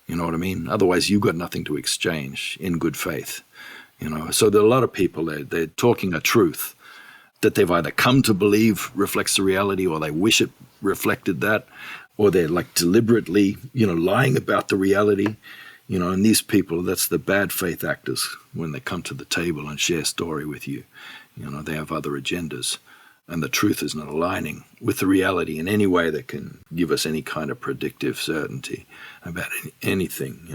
You know what I mean? Otherwise, you've got nothing to exchange in good faith. So there are a lot of people, they're talking a truth that they've either come to believe reflects the reality, or they wish it reflected that, or they're like deliberately, lying about the reality. And these people, that's the bad faith actors when they come to the table and share story with you. They have other agendas, and the truth is not aligning with the reality in any way that can give us any kind of predictive certainty about anything,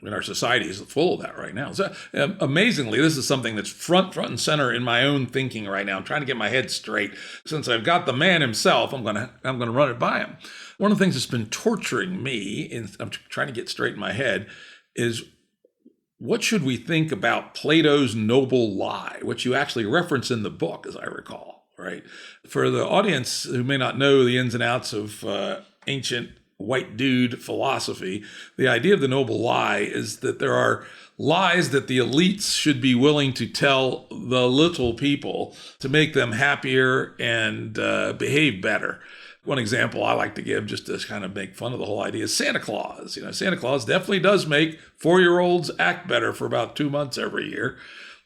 And our society is full of that right now. So, amazingly, this is something that's front and center in my own thinking right now. I'm trying to get my head straight. Since I've got the man himself, I'm gonna run it by him. One of the things that's been torturing me, and I'm trying to get straight in my head, is what should we think about Plato's noble lie, which you actually reference in the book, as I recall, right? For the audience who may not know the ins and outs of ancient white dude philosophy, the idea of the noble lie is that there are lies that the elites should be willing to tell the little people to make them happier and behave better. One example I like to give, just to kind of make fun of the whole idea, is Santa Claus. Santa Claus definitely does make 4-year-olds act better for about 2 months every year.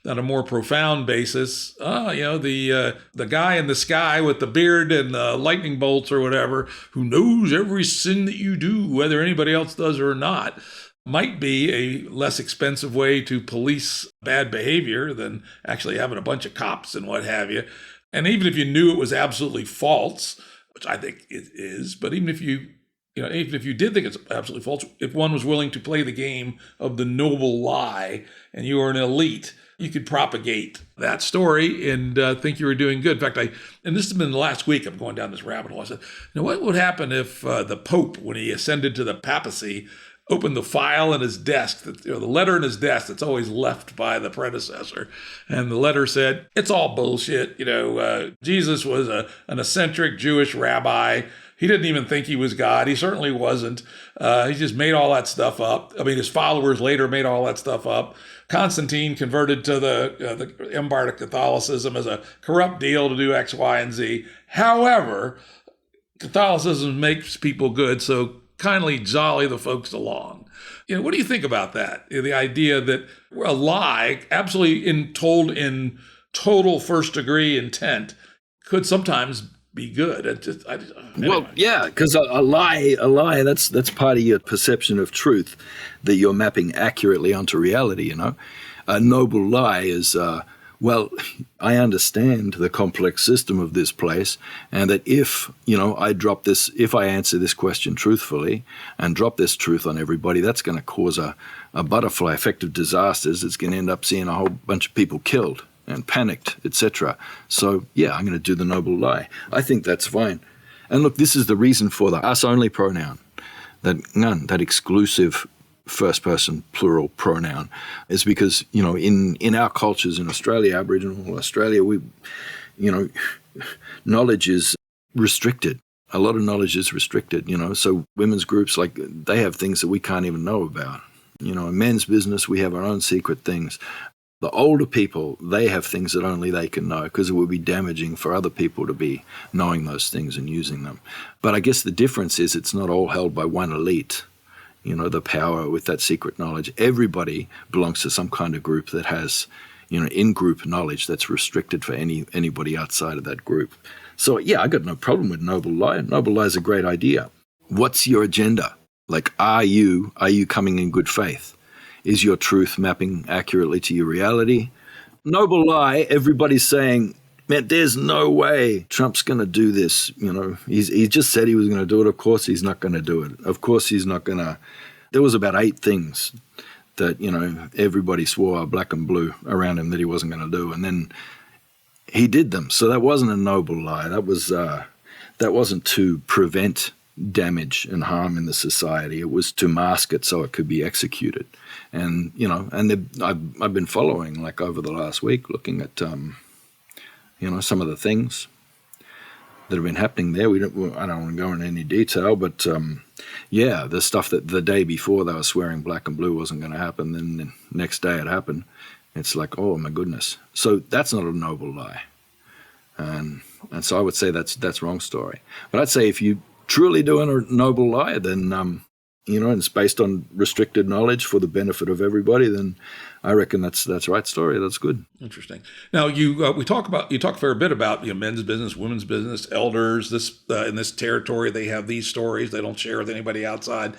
On a more profound basis, the guy in the sky with the beard and the lightning bolts or whatever, who knows every sin that you do, whether anybody else does or not, might be a less expensive way to police bad behavior than actually having a bunch of cops and what have you. And even if you knew it was absolutely false, which I think it is, but even if you did think it's absolutely false, if one was willing to play the game of the noble lie and you were an elite, you could propagate that story and think you were doing good. In fact, and this has been the last week, I'm going down this rabbit hole. I said, what would happen if the Pope, when he ascended to the papacy, opened the file in his desk, the letter in his desk that's always left by the predecessor. And the letter said, it's all bullshit. Jesus was an eccentric Jewish rabbi. He didn't even think he was God. He certainly wasn't. He just made all that stuff up. I mean, his followers later made all that stuff up. Constantine converted to the Empire of Catholicism as a corrupt deal to do X, Y, and Z. However, Catholicism makes people good, so kindly jolly the folks along. What do you think about that? The idea that a lie, absolutely told in total first degree intent, could sometimes be good. Anyway. Well, yeah, because a lie, that's part of your perception of truth that you're mapping accurately onto reality, A noble lie is, I understand the complex system of this place, and that if I answer this question truthfully and drop this truth on everybody, that's going to cause a butterfly effect of disasters. It's going to end up seeing a whole bunch of people killed and panicked, etc. So, yeah, I'm going to do the noble lie. I think that's fine. And look, this is the reason for the us-only pronoun, that exclusive first-person plural pronoun, is because, in our cultures in Australia, Aboriginal Australia, knowledge is restricted. A lot of knowledge is restricted, So women's groups, they have things that we can't even know about. In men's business, we have our own secret things. The older people, they have things that only they can know, because it would be damaging for other people to be knowing those things and using them. But I guess the difference is it's not all held by one elite, the power with that secret knowledge. Everybody belongs to some kind of group that has, in-group knowledge that's restricted for anybody outside of that group. So, yeah, I got no problem with noble lie. Noble lie is a great idea. What's your agenda? Are you coming in good faith? Is your truth mapping accurately to your reality? Noble lie, everybody's saying, man, there's no way Trump's going to do this. He just said he was going to do it. Of course he's not going to do it. Of course he's not going to. There was about 8 things that, everybody swore black and blue around him that he wasn't going to do. And then he did them. So that wasn't a noble lie. That that wasn't to prevent damage and harm in the society. It was to mask it so it could be executed. And, I've been following, like, over the last week, looking at, some of the things that have been happening there. I don't want to go into any detail, but, the stuff that the day before they were swearing black and blue wasn't going to happen, then the next day it happened. It's like, oh, my goodness. So that's not a noble lie. And so I would say that's wrong story. But I'd say if you truly doing a noble lie, then, and it's based on restricted knowledge for the benefit of everybody, then I reckon that's right story. That's good. Interesting. Now, you talk a fair bit about men's business, women's business, elders. In this territory, they have these stories they don't share with anybody outside.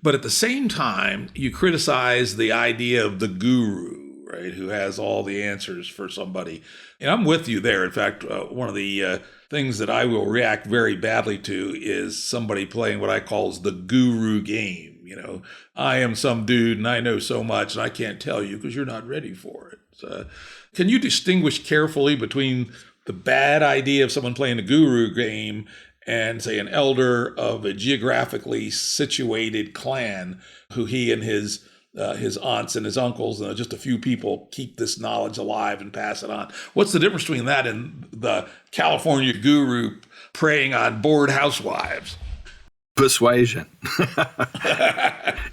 But at the same time, you criticize the idea of the guru, right, who has all the answers for somebody. And I'm with you there. In fact, one of the things that I will react very badly to is somebody playing what I call the guru game. I am some dude and I know so much and I can't tell you because you're not ready for it. So, can you distinguish carefully between the bad idea of someone playing the guru game and, say, an elder of a geographically situated clan who he and his aunts and his uncles and just a few people keep this knowledge alive and pass it on? What's the difference between that and the California guru preying on bored housewives? Persuasion.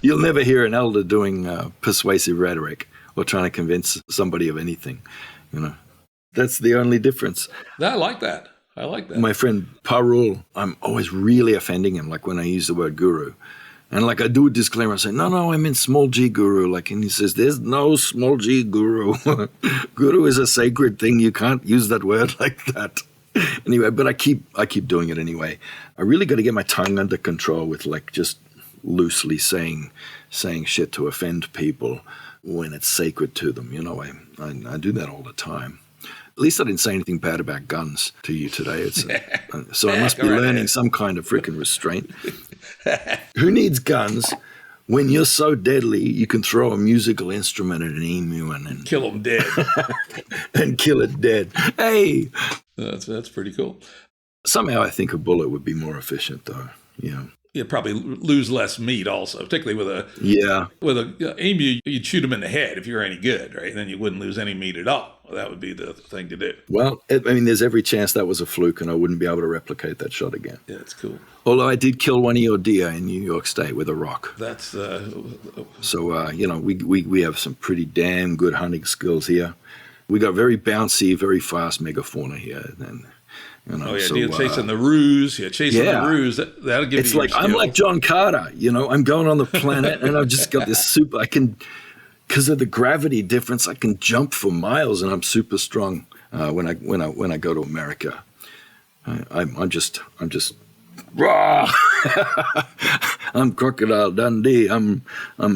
You'll never hear an elder doing persuasive rhetoric or trying to convince somebody of anything. That's the only difference. I like that. My friend Parul, I'm always really offending him, like when I use the word guru. And like I do a disclaimer, I say, no, I mean small g guru. And he says, there's no small g guru. Guru is a sacred thing. You can't use that word like that. Anyway, but I keep doing it anyway. I really got to get my tongue under control with like just loosely saying shit to offend people when it's sacred to them. I do that all the time. At least I didn't say anything bad about guns to you today. So I must be learning some kind of freaking restraint. Who needs guns when you're so deadly you can throw a musical instrument at an emu and kill them dead. And kill it dead. Hey! That's pretty cool. Somehow I think a bullet would be more efficient, though. You'd probably lose less meat also, particularly with a emu, you'd shoot them in the head if you're any good, right? And then you wouldn't lose any meat at all. That would be the thing to do. Well, there's every chance that was a fluke and I wouldn't be able to replicate that shot again. Yeah, it's cool. Although I did kill one of your deer in New York State with a rock. That's... So, we have some pretty damn good hunting skills here. We got very bouncy, very fast megafauna here. And, chasing the ruse. Yeah, chasing the ruse. That'll give it's you like, I'm like John Carter, I'm going on the planet and I've just got this because of the gravity difference, I can jump for miles and I'm super strong when I go to America. I'm just raw. I'm Crocodile Dundee. I'm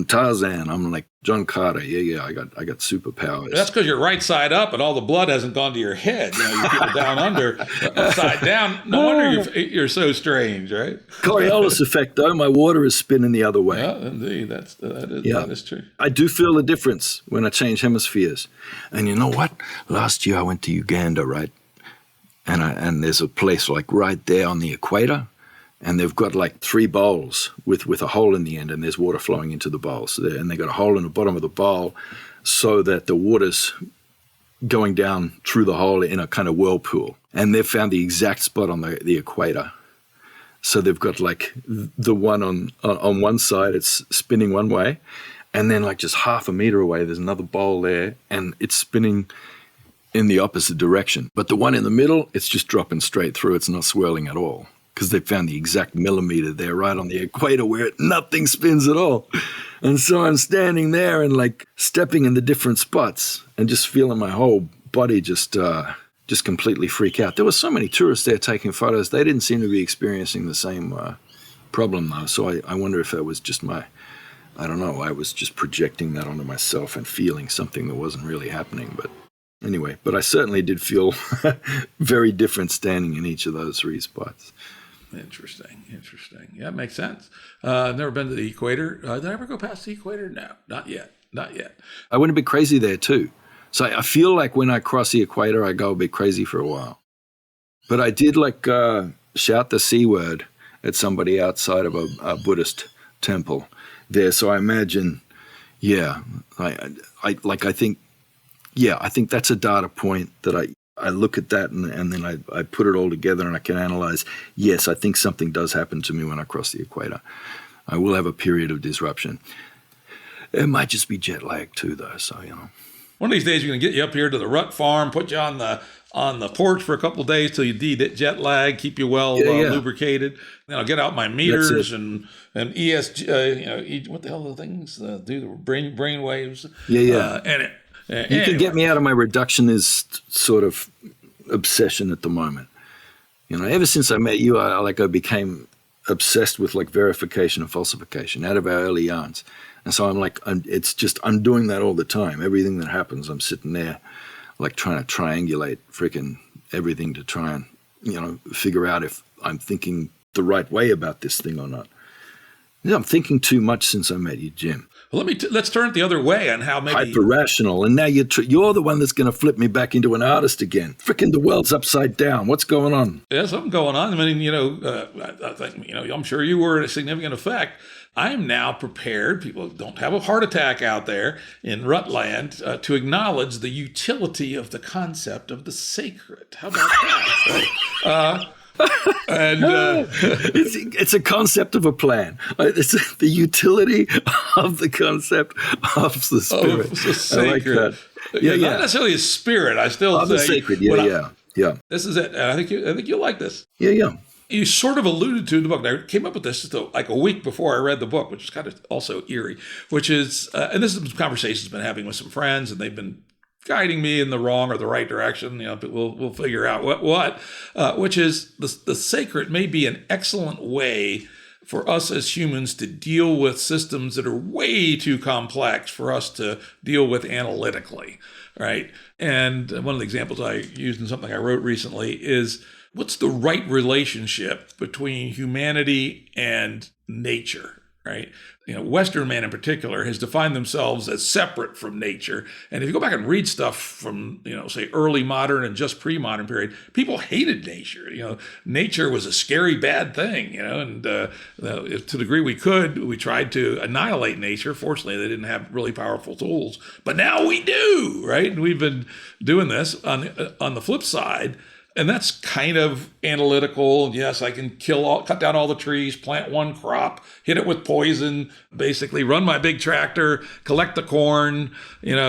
Tarzan. I'm like John Carter. Yeah. I got superpowers. That's because you're right side up, and all the blood hasn't gone to your head. You people down under, upside down. No wonder you're so strange, right? Coriolis effect, though. My water is spinning the other way. Yeah, indeed. That is true. I do feel the difference when I change hemispheres. And you know what? Last year I went to Uganda, right? And there's a place like right there on the equator. And they've got like 3 bowls with a hole in the end, and there's water flowing into the bowls. And they've got a hole in the bottom of the bowl so that the water's going down through the hole in a kind of whirlpool. And they've found the exact spot on the equator. So they've got like the one on one side, it's spinning one way. And then like just half a meter away, there's another bowl there, and it's spinning in the opposite direction. But the one in the middle, it's just dropping straight through. It's not swirling at all. Because they found the exact millimeter there right on the equator where nothing spins at all. And so I'm standing there and like stepping in the different spots and just feeling my whole body just completely freak out. There were so many tourists there taking photos. They didn't seem to be experiencing the same problem though. So I wonder if that was just I don't know, I was just projecting that onto myself and feeling something that wasn't really happening. But anyway, I certainly did feel very different standing in each of those 3 spots. Interesting. Yeah, it makes sense. I've never been to the equator. Did I ever go past the equator? No, not yet. I went a bit crazy there too. So I feel like when I cross the equator, I go a bit crazy for a while. But I did like shout the C word at somebody outside of a Buddhist temple there. So I imagine, I think that's a data point that I look at that and then I put it all together and I can analyze, yes, I think something does happen to me when I cross the equator. I will have a period of disruption. It might just be jet lag too, though, so, One of these days, we're going to get you up here to the Rut Farm, put you on the porch for a couple of days till you jet lag, keep you well lubricated. Then I'll get out my meters and ESG, what the hell are the things? Do the brain waves. Yeah. You can get me out of my reductionist sort of obsession at the moment. Ever since I met you, I became obsessed with like verification and falsification out of our early yarns. And so I'm doing that all the time. Everything that happens, I'm sitting there like trying to triangulate freaking everything to try and, figure out if I'm thinking the right way about this thing or not. I'm thinking too much since I met you, Jim. Well, let's turn it the other way on how maybe hyper-rational, and now you're the one that's going to flip me back into an artist again. Freaking the world's upside down. What's going on? Yeah, something going on. I mean, I think I'm sure you were a significant effect. I am now prepared. People don't have a heart attack out there in Rutland to acknowledge the utility of the concept of the sacred. How about that? And it's a concept of a plan. It's the utility of the concept of the spirit. The sacred. I like that. Not necessarily a spirit. I still say the sacred. Yeah. This is it. And I think you'll like this. Yeah. You sort of alluded to in the book. And I came up with this just like a week before I read the book, which is kind of also eerie. Which is, and this is some conversations I've been having with some friends, and they've been guiding me in the wrong or the right direction. But we'll figure out what. Which is the sacred may be an excellent way for us as humans to deal with systems that are way too complex for us to deal with analytically, right? And one of the examples I used in something I wrote recently is, what's the right relationship between humanity and nature, right? Western man in particular has defined themselves as separate from nature. And if you go back and read stuff from, say early modern and just pre-modern period, people hated nature. Nature was a scary, bad thing, and to the degree we could, we tried to annihilate nature. Fortunately, they didn't have really powerful tools, but now we do, right? And we've been doing this on the flip side. And that's kind of analytical. Yes, I can cut down all the trees, plant one crop, hit it with poison, basically run my big tractor, collect the corn,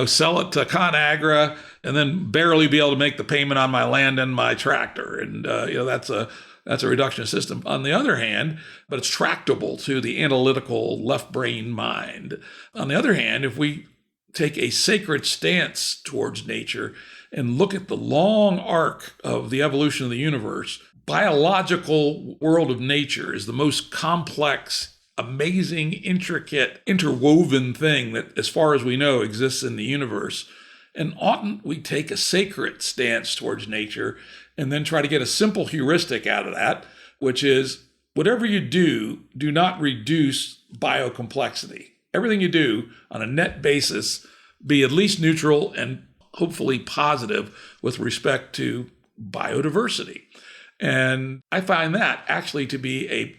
sell it to ConAgra, and then barely be able to make the payment on my land and my tractor. And that's a reductionist system. On the other hand, but it's tractable to the analytical left brain mind. On the other hand, if we take a sacred stance towards nature and look at the long arc of the evolution of the universe, biological world of nature is the most complex, amazing, intricate, interwoven thing that, as far as we know, exists in the universe. And oughtn't we take a sacred stance towards nature and then try to get a simple heuristic out of that, which is whatever you do, do not reduce biocomplexity. Everything you do on a net basis, be at least neutral and hopefully positive with respect to biodiversity. And I find that actually to be a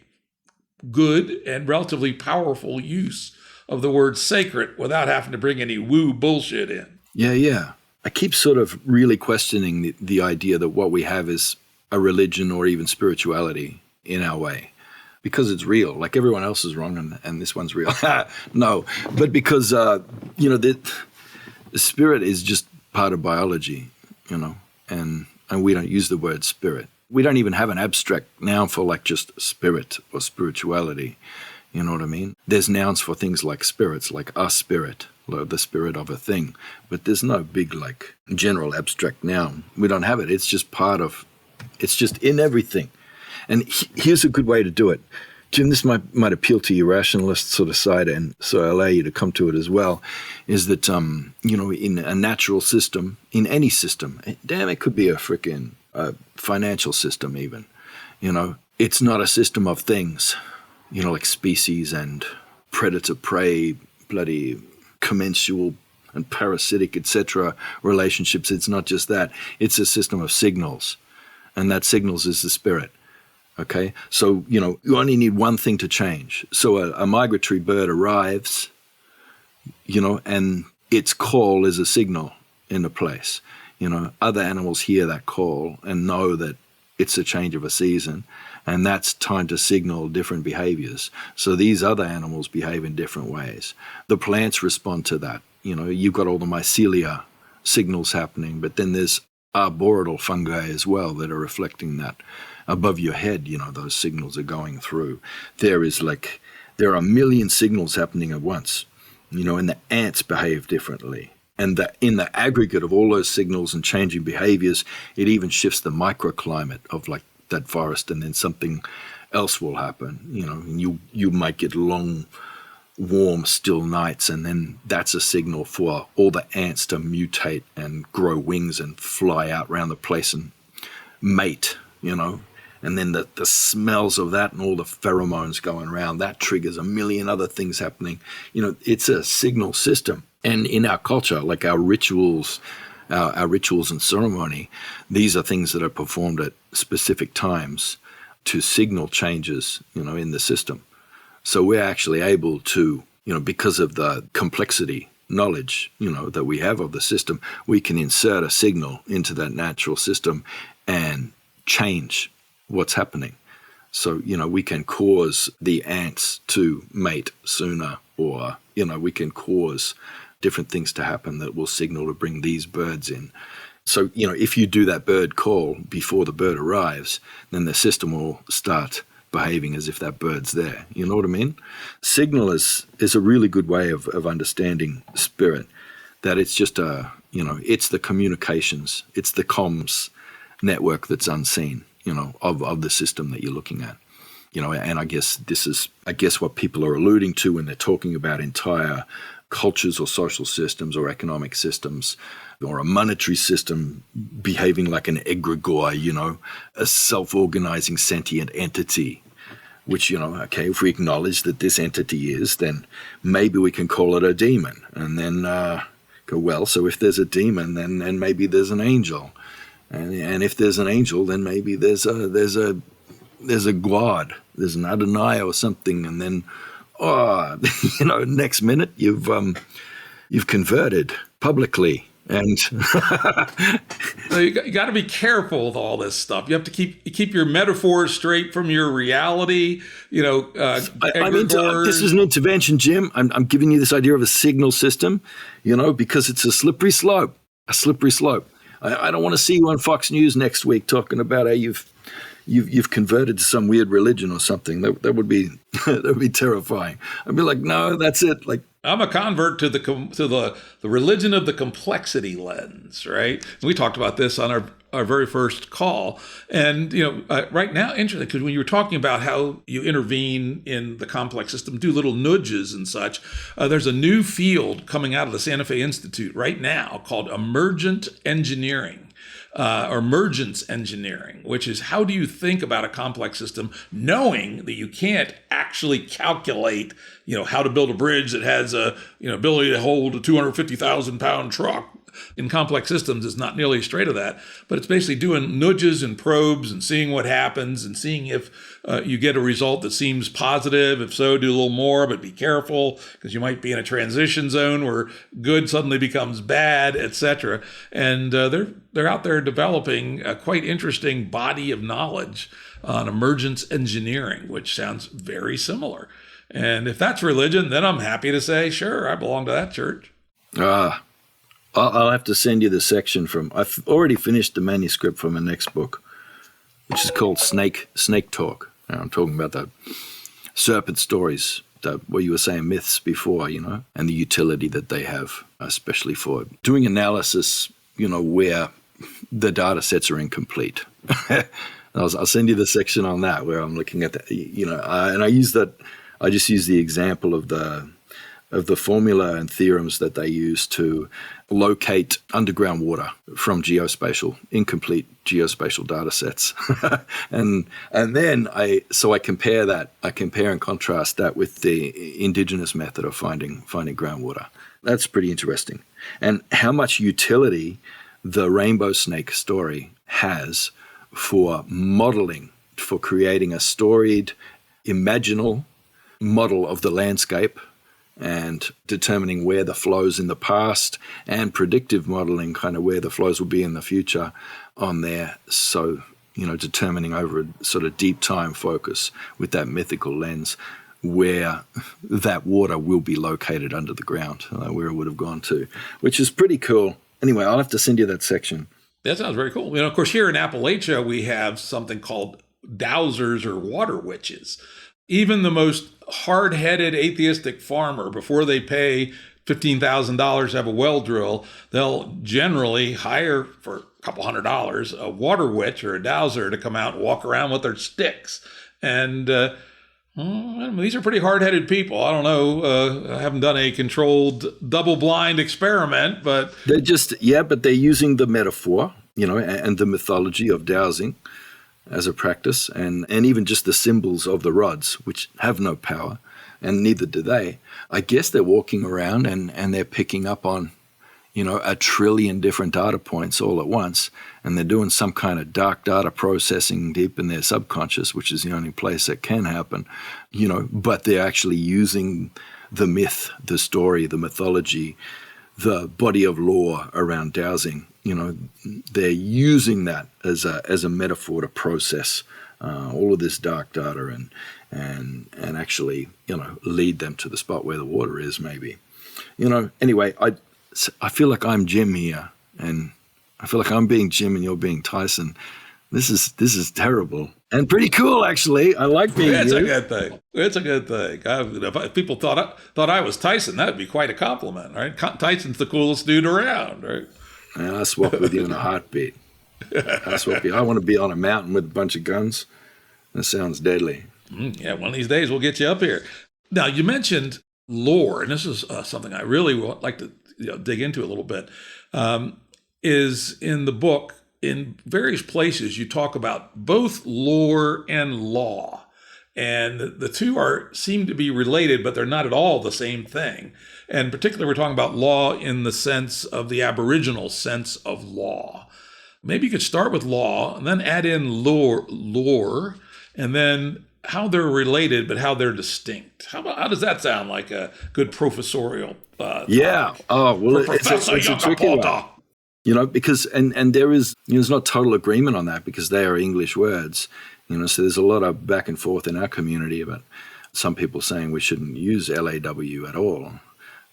good and relatively powerful use of the word sacred without having to bring any woo bullshit in. Yeah. I keep sort of really questioning the idea that what we have is a religion or even spirituality in our way. Because it's real, like everyone else is wrong and this one's real. No, but because, the spirit is just part of biology, and we don't use the word spirit. We don't even have an abstract noun for like just spirit or spirituality. You know what I mean? There's nouns for things like spirits, like a spirit, the spirit of a thing. But there's no big like general abstract noun. We don't have it. It's just it's just in everything. And here's a good way to do it. Jim, this might appeal to your rationalist sort of side, and so I allow you to come to it as well, is that, in a natural system, in any system, damn, it could be a freaking financial system even, it's not a system of things, like species and predator-prey, bloody commensal and parasitic, etc. relationships. It's not just that. It's a system of signals, and that signals is the spirit. Okay, so, you only need one thing to change. So a migratory bird arrives, and its call is a signal in a place. Other animals hear that call and know that it's a change of a season, and that's time to signal different behaviors. So these other animals behave in different ways. The plants respond to that. You've got all the mycelia signals happening, but then there's arboreal fungi as well that are reflecting that. Above your head, those signals are going through. There are a million signals happening at once, and the ants behave differently. And in the aggregate of all those signals and changing behaviors, it even shifts the microclimate of that forest, and then something else will happen, and you might get long, warm, still nights, and then that's a signal for all the ants to mutate and grow wings and fly out around the place and mate, and then the smells of that and all the pheromones going around, that triggers a million other things happening. It's a signal system. And in our culture, like our rituals and ceremony, these are things that are performed at specific times to signal changes, in the system. So we're actually able to, because of the complexity knowledge, that we have of the system, we can insert a signal into that natural system and change what's happening. So, we can cause the ants to mate sooner, or, we can cause different things to happen that will signal to bring these birds in. So, if you do that bird call before the bird arrives, then the system will start behaving as if that bird's there. You know what I mean? Signal is a really good way of understanding spirit, that it's just it's the communications, it's the comms network that's unseen, of the system that you're looking at. And I guess this is what people are alluding to when they're talking about entire cultures or social systems or economic systems, or a monetary system behaving like an egregore, a self-organizing sentient entity, which, if we acknowledge that this entity is, then maybe we can call it a demon. And then go, well, so if there's a demon, then maybe there's an angel. And if there's an angel, then maybe there's a God, there's an Adonai or something, and then next minute you've converted publicly, and you got to be careful with all this stuff. You have to keep your metaphors straight from your reality. This is an intervention, Jim. I'm giving you this idea of a signal system, because it's a slippery slope. I don't want to see you on Fox News next week talking about how you've converted to some weird religion or something. That would be terrifying. I'd be like, no, that's it. Like, I'm a convert to the religion of the complexity lens, right? We talked about this on our very first call, and right now, interesting, because when you were talking about how you intervene in the complex system, do little nudges and such, there's a new field coming out of the Santa Fe Institute right now called emergent engineering. Or emergence engineering, which is how do you think about a complex system knowing that you can't actually calculate, how to build a bridge that has a, ability to hold a 250,000 pound truck. In complex systems, it's not nearly straight of that, but it's basically doing nudges and probes and seeing what happens and seeing if you get a result that seems positive. If so, do a little more, but be careful because you might be in a transition zone where good suddenly becomes bad, etc. And they're out there developing a quite interesting body of knowledge on emergence engineering, which sounds very similar. And if that's religion, then I'm happy to say, sure, I belong to that church. I'll have to send you the section I've already finished the manuscript for my next book, which is called Snake Talk. I'm talking about the serpent stories, what you were saying, myths before, and the utility that they have, especially for doing analysis, where the data sets are incomplete. I'll send you the section on that where I'm looking at that, and I just use the example of the formula and theorems that they use to locate underground water from incomplete geospatial data sets. and then I compare that, I compare and contrast that with the indigenous method of finding groundwater. That's pretty interesting. And how much utility the rainbow snake story has for modeling for creating a storied, imaginal model of the landscape and determining where the flows in the past and predictive modeling kind of where the flows will be in the future on there. So, determining over a sort of deep time focus with that mythical lens where that water will be located under the ground, where it would have gone to, which is pretty cool. Anyway, I'll have to send you that section. That sounds very cool. Of course, here in Appalachia, we have something called dowsers or water witches. Even the most hard-headed atheistic farmer, before they pay $15,000 to have a well drill, they'll generally hire for a couple $100 a water witch or a dowser to come out and walk around with their sticks. And these are pretty hard-headed people. I don't know. I haven't done a controlled double-blind experiment, but but they're using the metaphor, and the mythology of dowsing as a practice, and even just the symbols of the rods, which have no power, and neither do they. I guess they're walking around and they're picking up on, a trillion different data points all at once, and they're doing some kind of dark data processing deep in their subconscious, which is the only place that can happen, but they're actually using the myth, the story, the mythology, the body of law around dowsing. They're using that as a metaphor to process all of this dark data and actually, lead them to the spot where the water is, maybe. Anyway, I feel like I'm Jim here, and I feel like I'm being Jim and you're being Tyson. This is terrible and pretty cool, actually. I like being It's you. a good thing. It's a good thing. If people thought I was Tyson, that'd be quite a compliment, right? Tyson's the coolest dude around, right? And I'll swap with you in a heartbeat. I want to be on a mountain with a bunch of guns. That sounds deadly. Yeah, one of these days we'll get you up here. Now, you mentioned lore, and this is something I really would like to dig into a little bit, is in the book, in various places, you talk about both lore and law. And the two seem to be related, but they're not at all the same thing. And particularly, we're talking about law in the sense of the Aboriginal sense of law. Maybe you could start with law and then add in lore, and then how they're related, but how they're distinct. How does that sound like a good professorial yeah. topic? Oh, well, Professor it's a tricky Yunkaporta. one. Because, and there is, there's not total agreement on that because they are English words, so there's a lot of back and forth in our community about some people saying we shouldn't use LAW at all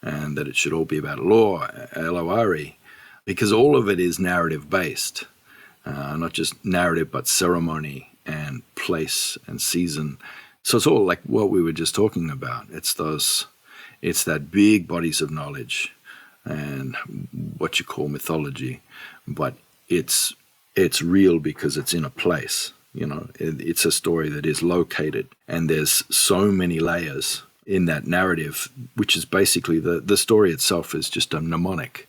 and that it should all be about law, LORE, because all of it is narrative based, not just narrative, but ceremony and place and season. So it's all like what we were just talking about. It's that big bodies of knowledge and what you call mythology, but it's real because it's in a place. It's a story that is located, and there's so many layers in that narrative, which is basically the story itself is just a mnemonic,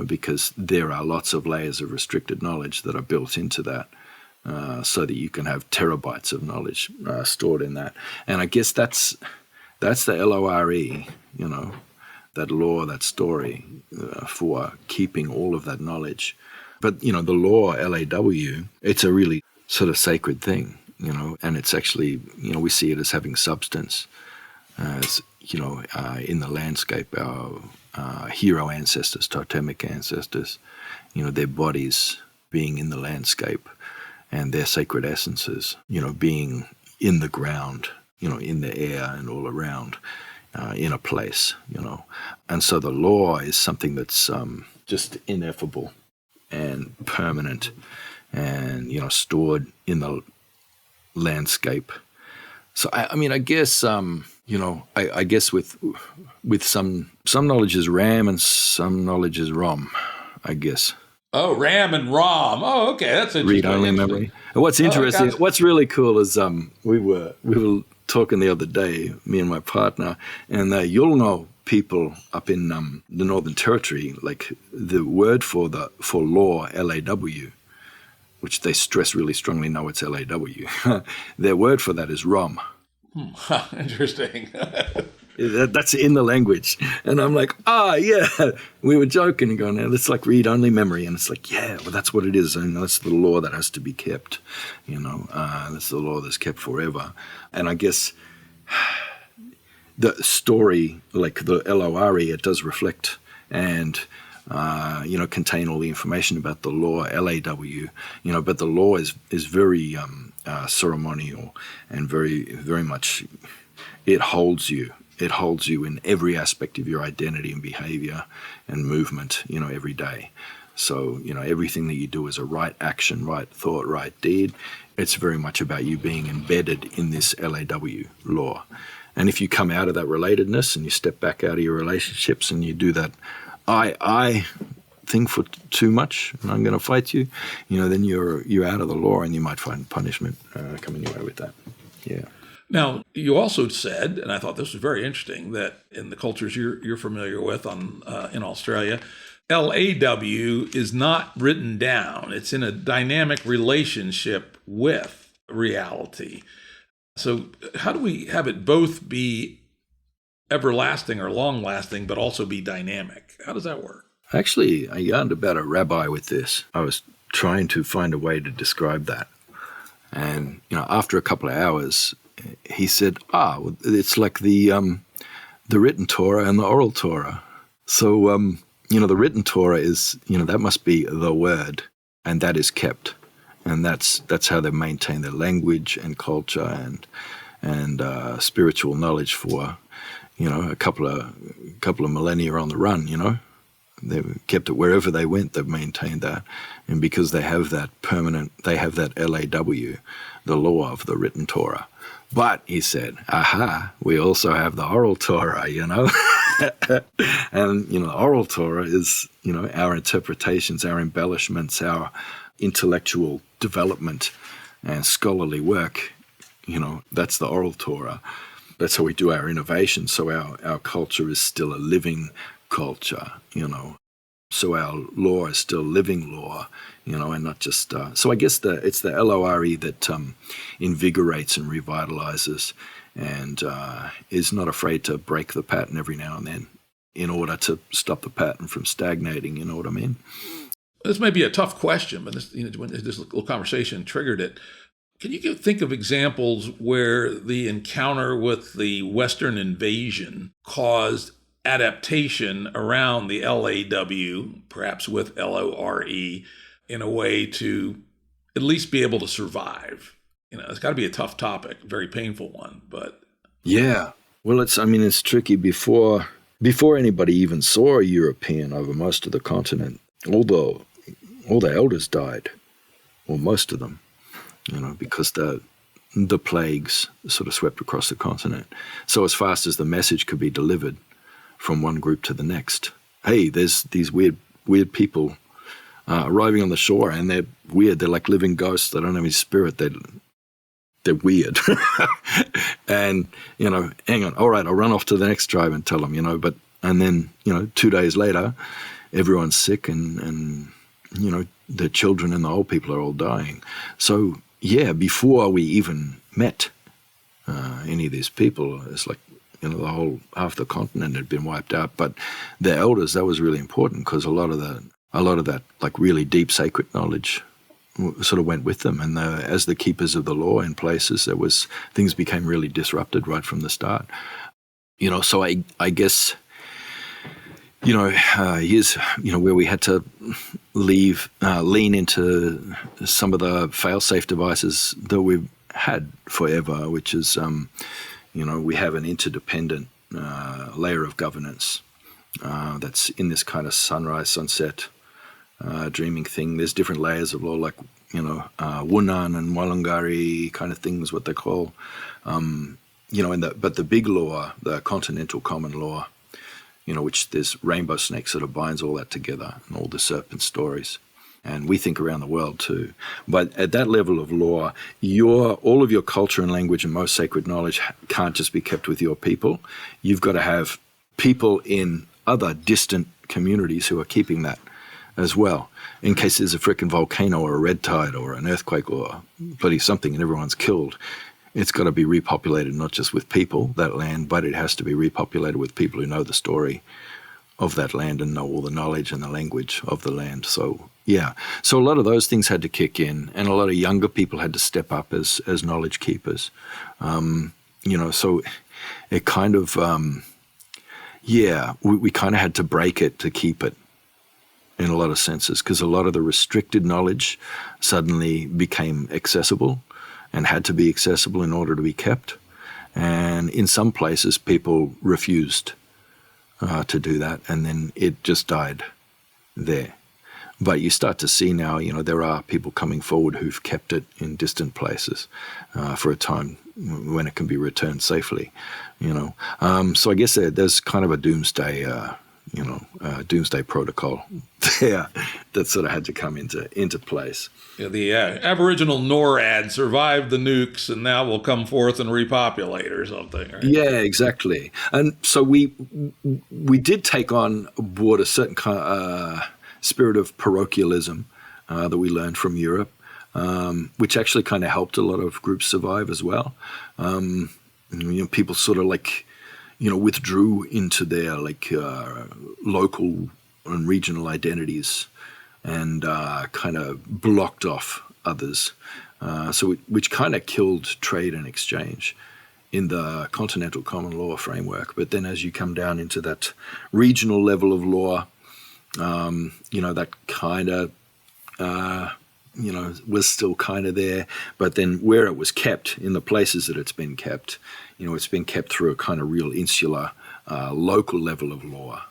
because there are lots of layers of restricted knowledge that are built into that, so that you can have terabytes of knowledge stored in that. And I guess that's the LORE, that law, that story, for keeping all of that knowledge. But, the law, LAW, it's a really sort of sacred thing, and it's actually, we see it as having substance, as, in the landscape, our hero ancestors, totemic ancestors, their bodies being in the landscape and their sacred essences, being in the ground, in the air and all around, in a place, And so the law is something that's just ineffable and permanent and, stored in the landscape. So, I guess, I guess with some knowledge is RAM and some knowledge is ROM, I guess. Oh, RAM and ROM. Oh, okay, that's interesting. Read-only memory. And what's interesting, what's really cool is we were talking the other day, me and my partner, and you'll know people up in the Northern Territory, like the word for law, LAW, which they stress really strongly, no, it's LAW. Their word for that is ROM. Interesting. That's in the language. And I'm like, yeah, we were joking and going, it's like read-only memory. And it's like, yeah, well, that's what it is. And that's the law that has to be kept, that's the law that's kept forever. And I guess the story, like the LORE, it does reflect and, contain all the information about the law, LAW, but the law is very ceremonial and very, very much, it holds you. It holds you in every aspect of your identity and behavior and movement, every day. So, everything that you do is a right action, right thought, right deed. It's very much about you being embedded in this LAW law. And if you come out of that relatedness and you step back out of your relationships and you do that I thing for too much and I'm going to fight you, then you're out of the law and you might find punishment coming your way with that. Yeah. Now, you also said, and I thought this was very interesting, that in the cultures you're familiar with in Australia, LAW is not written down. It's in a dynamic relationship with reality. So how do we have it both be everlasting or long-lasting, but also be dynamic? How does that work? Actually, I yarned about a rabbi with this. I was trying to find a way to describe that. And, after a couple of hours, he said, it's like the written Torah and the oral Torah. So, the written Torah is, that must be the word, and that is kept. And that's how they maintain their language and culture and spiritual knowledge for, a couple of millennia on the run, They've kept it wherever they went, they've maintained that. And because they have that they have that LAW, the law of the written Torah. But, he said, we also have the oral Torah, And, the oral Torah is, our interpretations, our embellishments, our intellectual development and scholarly work, that's the oral Torah. That's how we do our innovation. So our culture is still a living culture, So our law is still living law, and not just... so I guess it's the LORE that invigorates and revitalizes and is not afraid to break the pattern every now and then in order to stop the pattern from stagnating, you know what I mean? This may be a tough question, but when this little conversation triggered it. Can you think of examples where the encounter with the Western invasion caused adaptation around the LAW, perhaps with LORE, in a way to at least be able to survive? It's got to be a tough topic, a very painful one, but... Yeah. Well, it's tricky. Before anybody even saw a European over most of the continent, although all the elders died, or most of them, because the plagues sort of swept across the continent. So as fast as the message could be delivered from one group to the next, hey, there's these weird people arriving on the shore, and they're weird. They're like living ghosts. They don't have any spirit. They're weird. And, hang on. All right, I'll run off to the next tribe and tell them, and then, 2 days later, everyone's sick and the children and the old people are all dying. So, yeah, before we even met any of these people, it's like, the whole half the continent had been wiped out. But the elders, that was really important because a lot of that like really deep sacred knowledge sort of went with them. And as the keepers of the law in places, things became really disrupted right from the start. So I guess, here's, where we had to lean into some of the fail-safe devices that we've had forever, which is, we have an interdependent layer of governance that's in this kind of sunrise, sunset dreaming thing. There's different layers of law, like, Wunan and Walangari kind of things, what they call, but the big law, the continental common law, which there's rainbow snakes that binds all that together and all the serpent stories. And we think around the world too. But at that level of law, all of your culture and language and most sacred knowledge can't just be kept with your people. You've got to have people in other distant communities who are keeping that as well, in case there's a frickin' volcano or a red tide or an earthquake or bloody something and everyone's killed. it's got to be repopulated, not just with people, that land, but it has to be repopulated with people who know the story of that land and know all the knowledge and the language of the land. So, yeah. So a lot of those things had to kick in, and a lot of younger people had to step up as knowledge keepers. So it kind of, we kind of had to break it to keep it in a lot of senses, because a lot of the restricted knowledge suddenly became accessible and had to be accessible in order to be kept. And in some places, people refused to do that, and then it just died there. But you start to see now, there are people coming forward who've kept it in distant places for a time when it can be returned safely, So I guess there's kind of a doomsday protocol there that sort of had to come into place. Yeah, the Aboriginal NORAD survived the nukes and now will come forth and repopulate or something, right? Yeah, exactly. And so we did take on board a certain spirit of parochialism that we learned from Europe, which actually kind of helped a lot of groups survive as well. People sort of withdrew into their local and regional identities and kind of blocked off others. Which kind of killed trade and exchange in the continental common law framework. But then as you come down into that regional level of law, that kind of, was still kind of there. But then where it was kept, in the places that it's been kept, it's been kept through a kind of real insular, local level of law.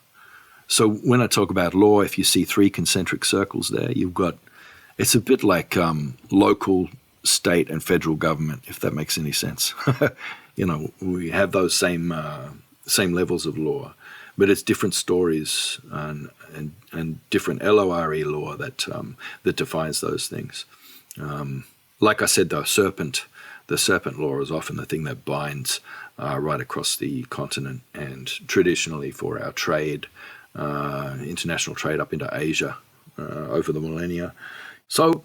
So when I talk about law, if you see three concentric circles there, it's a bit like local, state, and federal government, if that makes any sense. We have those same levels of law, but it's different stories and different LORE law that defines those things. Like I said, the serpent law is often the thing that binds right across the continent, and traditionally for our trade, international trade up into Asia over the millennia. So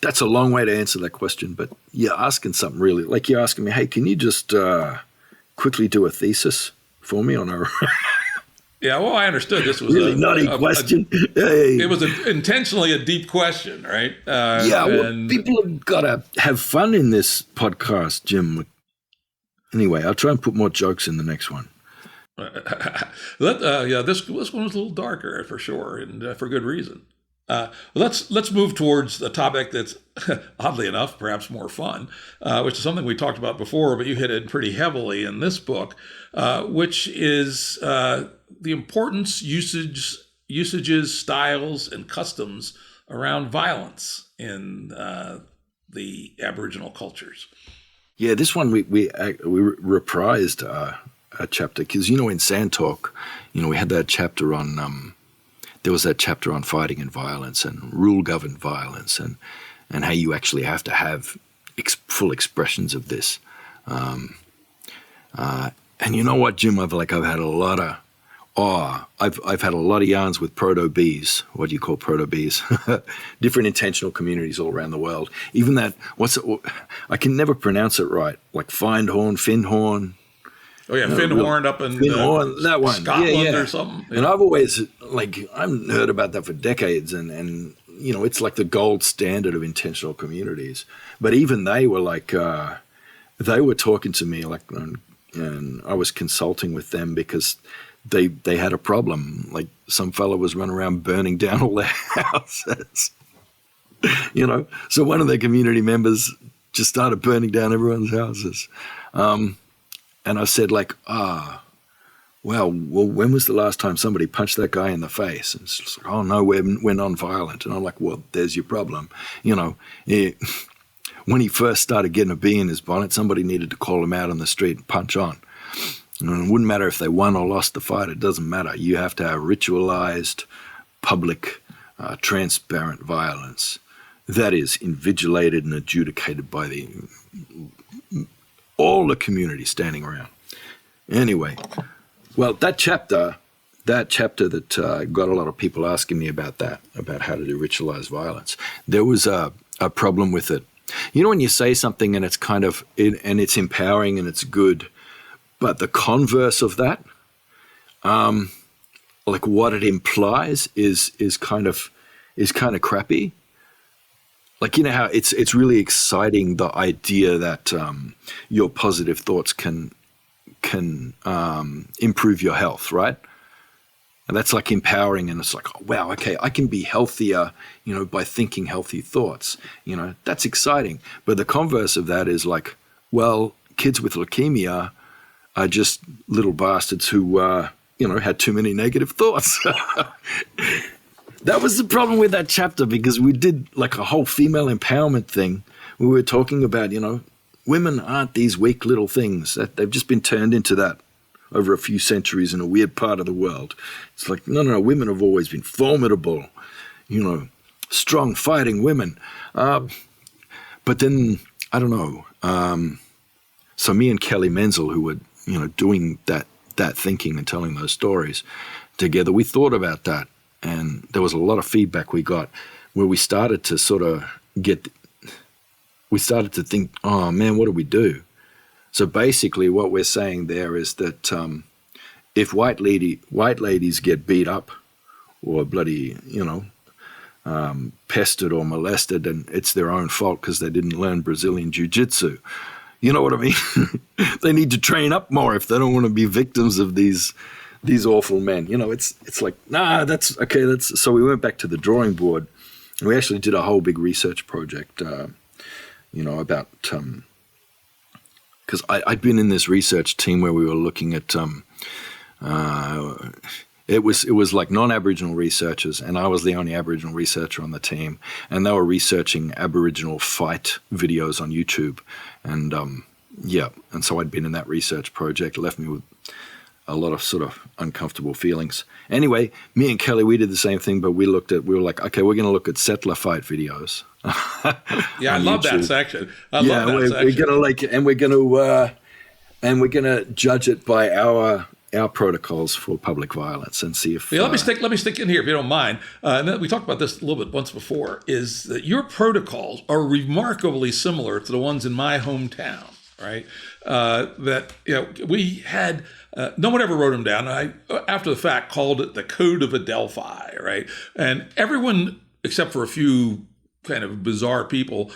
that's a long way to answer that question, but you're asking something really, like you're asking me, hey, can you just quickly do a thesis for me on a... Yeah, well, I understood this was really nutty question. It was intentionally a deep question, right? People have got to have fun in this podcast, Jim. Anyway, I'll try and put more jokes in the next one. This one was a little darker for sure, and for good reason. Let's move towards the topic that's oddly enough perhaps more fun, which is something we talked about before, but you hit it pretty heavily in this book, which is the importance, usages, styles, and customs around violence in the Aboriginal cultures. Yeah, this one we reprised a chapter because in Sand Talk, we had that chapter on. There was that chapter on fighting and violence and rule-governed violence and how you actually have to have full expressions of this. And you know what, Jim? I've had a lot of I've had a lot of yarns with proto-bees. What do you call proto-bees? Different intentional communities all around the world. Even that, I can never pronounce it right. Like Finhorn. Oh yeah, Finhorn up in that one. Scotland or something. Yeah. And I've always I've heard about that for decades, and it's like the gold standard of intentional communities. But even they were they were talking to me and I was consulting with them because they had a problem. Like some fellow was running around burning down all their houses. So one of their community members just started burning down everyone's houses. And I said well, when was the last time somebody punched that guy in the face? And it's just like, oh no, we're non-violent. And I'm like, well, there's your problem. When he first started getting a bee in his bonnet, somebody needed to call him out on the street and punch on. And it wouldn't matter if they won or lost the fight. It doesn't matter. You have to have ritualized, public, transparent violence that is invigilated and adjudicated by all the community standing around. Anyway, well, that chapter that got a lot of people asking me about how to do ritualized violence. There was a problem with it. when you say something and it's and it's empowering and it's good, but the converse of that, like what it implies is kind of crappy. Like, how it's really exciting, the idea that your positive thoughts can improve your health, right? And that's like empowering, and it's like, oh, wow, okay, I can be healthier, by thinking healthy thoughts. That's exciting. But the converse of that is like, well, kids with leukemia are just little bastards who, had too many negative thoughts. That was the problem with that chapter, because we did like a whole female empowerment thing. We were talking about, women aren't these weak little things. That they've just been turned into that over a few centuries in a weird part of the world. It's like, no, women have always been formidable, strong fighting women. But then, I don't know. So me and Kelly Menzel, who were, doing that thinking and telling those stories together, we thought about that. And there was a lot of feedback we got where we started to think, oh man, what do we do? So basically what we're saying there is that if white ladies get beat up or bloody, pestered or molested, and it's their own fault because they didn't learn Brazilian jiu-jitsu. You know what I mean? They need to train up more if they don't want to be victims of these awful men. It's like, nah, that's okay. So we went back to the drawing board, and we actually did a whole big research project, about, because I'd been in this research team where we were looking at, it was like non-Aboriginal researchers, and I was the only Aboriginal researcher on the team, and they were researching Aboriginal fight videos on YouTube, and and so I'd been in that research project. It left me with a lot of sort of uncomfortable feelings. Anyway, me and Kelly, we did the same thing, but we were like, okay, we're going to look at settler fight videos. Yeah, I love that section. We're going to judge it by our protocols for public violence and see if. Yeah, let me stick in here if you don't mind. And then we talked about this a little bit once before. Is that your protocols are remarkably similar to the ones in my hometown, right? We had. No one ever wrote them down. I, after the fact, called it the Code of Adelphi, right? And everyone, except for a few kind of bizarre people,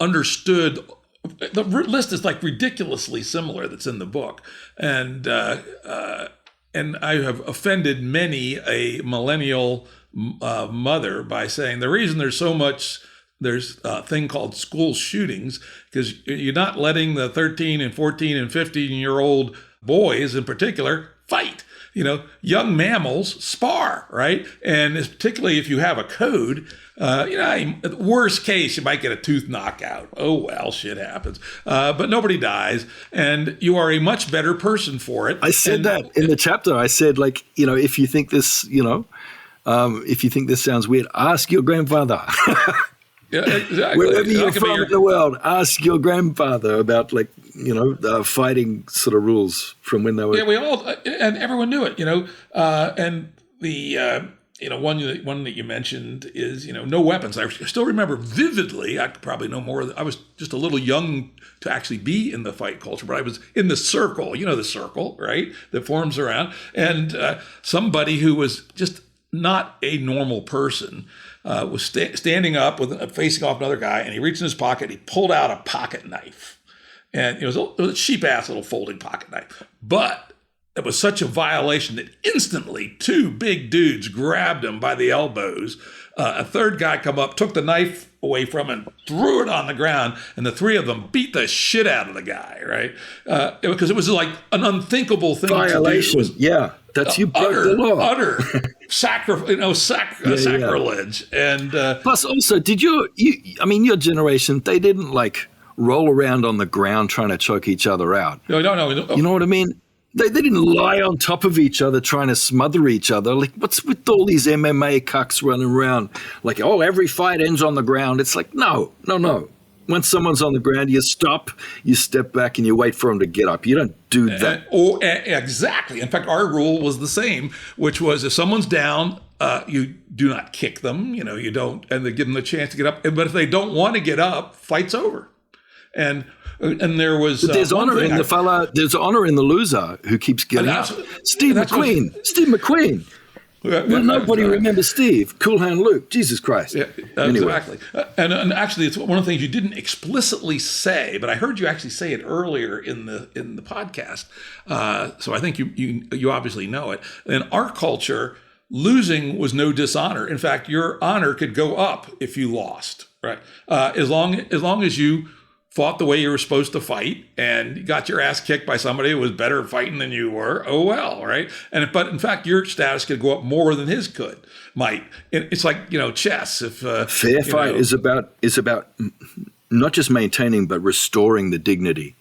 understood. The list is like ridiculously similar that's in the book. And I have offended many a millennial mother by saying the reason there's a thing called school shootings because you're not letting the 13 and 14 and 15-year-old boys in particular fight. Young mammals spar, right? And particularly if you have a code, worst case, you might get a tooth knockout. Oh, well, shit happens. But nobody dies, and you are a much better person for it. I said that in the chapter. I said, like, if you think this, if you think this sounds weird, ask your grandfather. Yeah, exactly. Wherever you're from in the world, ask your grandfather about, like, fighting sort of rules from when they were. Yeah, we all, and everyone knew it, and the, one that you mentioned is, no weapons. I still remember vividly, I could probably know more. I was just a little young to actually be in the fight culture, but I was in the circle, the circle, right, that forms around. And somebody who was just not a normal person was standing up facing off another guy, and he reached in his pocket, he pulled out a pocket knife. And it was a cheap-ass little folding pocket knife. But it was such a violation that instantly two big dudes grabbed him by the elbows. A third guy come up, took the knife away from him, threw it on the ground, and the three of them beat the shit out of the guy, right? Because it was like an unthinkable thing violation. To do. Yeah, that's you broke the law. Utter sacrilege. And plus, also, did your generation? They didn't like roll around on the ground trying to choke each other out. No. You know what I mean? They didn't lie on top of each other trying to smother each other. Like, what's with all these MMA cucks running around? Like, oh, every fight ends on the ground. It's like, no. Once someone's on the ground, you stop, you step back, and you wait for them to get up. You don't do that. Exactly. In fact, our rule was the same, which was if someone's down, you do not kick them. You don't, and they give them the chance to get up. But if they don't want to get up, fight's over. And there was but there's honor in the fella. There's honor in the loser who keeps getting up. Steve McQueen. Well, nobody remembers Steve. Cool Hand Luke. Jesus Christ. Yeah, anyway. Exactly. And actually, it's one of the things you didn't explicitly say, but I heard you actually say it earlier in the podcast. So I think you obviously know it. In our culture, losing was no dishonor. In fact, your honor could go up if you lost. Right. As long as you fought the way you were supposed to fight and got your ass kicked by somebody who was better fighting than you were, oh well, right? But in fact, your status could go up more than his might. It's like, chess. If fair fight is about not just maintaining but restoring the dignity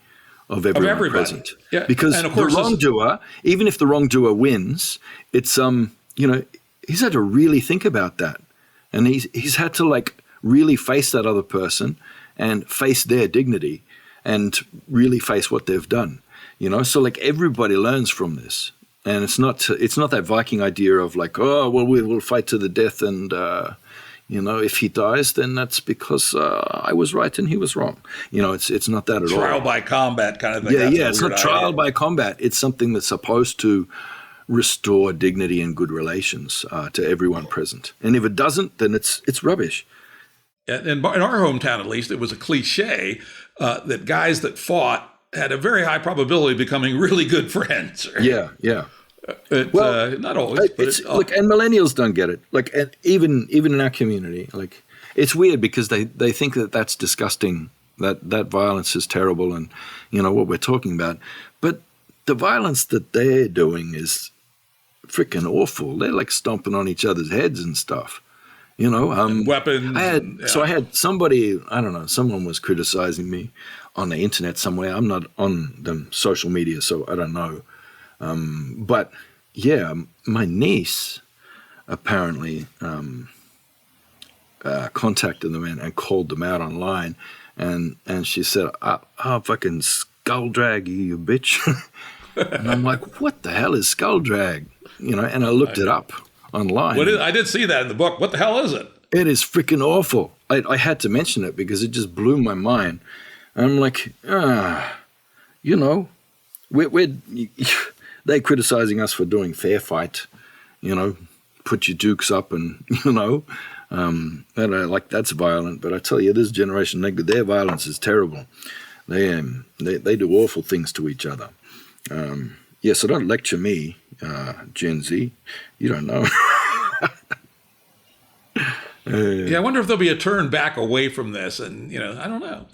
of everyone present. Yeah. Because the wrongdoer, even if the wrongdoer wins, it's he's had to really think about that, and he's had to really face that other person and face their dignity and really face what they've done, So everybody learns from this. And it's not that Viking idea of we'll fight to the death and, if he dies, then that's because I was right and he was wrong. It's not that at all. Trial by combat kind of thing. Yeah, it's not trial by combat. It's something that's supposed to restore dignity and good relations to everyone present. And if it doesn't, then it's rubbish. And in our hometown, at least, it was a cliche that guys that fought had a very high probability of becoming really good friends. Right? Yeah. Not always. And millennials don't get it. And even in our community, it's weird because they think that that's disgusting, that violence is terrible, and what we're talking about. But the violence that they're doing is freaking awful. They're stomping on each other's heads and stuff. Weapons. I had somebody, I don't know, someone was criticizing me on the internet somewhere. I'm not on the social media, so I don't know. But yeah, my niece apparently contacted them and called them out online, and she said, "I'll fucking skull drag you bitch." And I'm like, "What the hell is skull drag?" And I looked it up online. I did see that in the book. What the hell is it? It is freaking awful. I had to mention it because it just blew my mind. And I'm like, they're criticizing us for doing fair fight, put your dukes up and, that's violent. But I tell you, this generation, their violence is terrible. They do awful things to each other. So don't lecture me, Gen Z. You don't know. I wonder if there'll be a turn back away from this, and I don't know,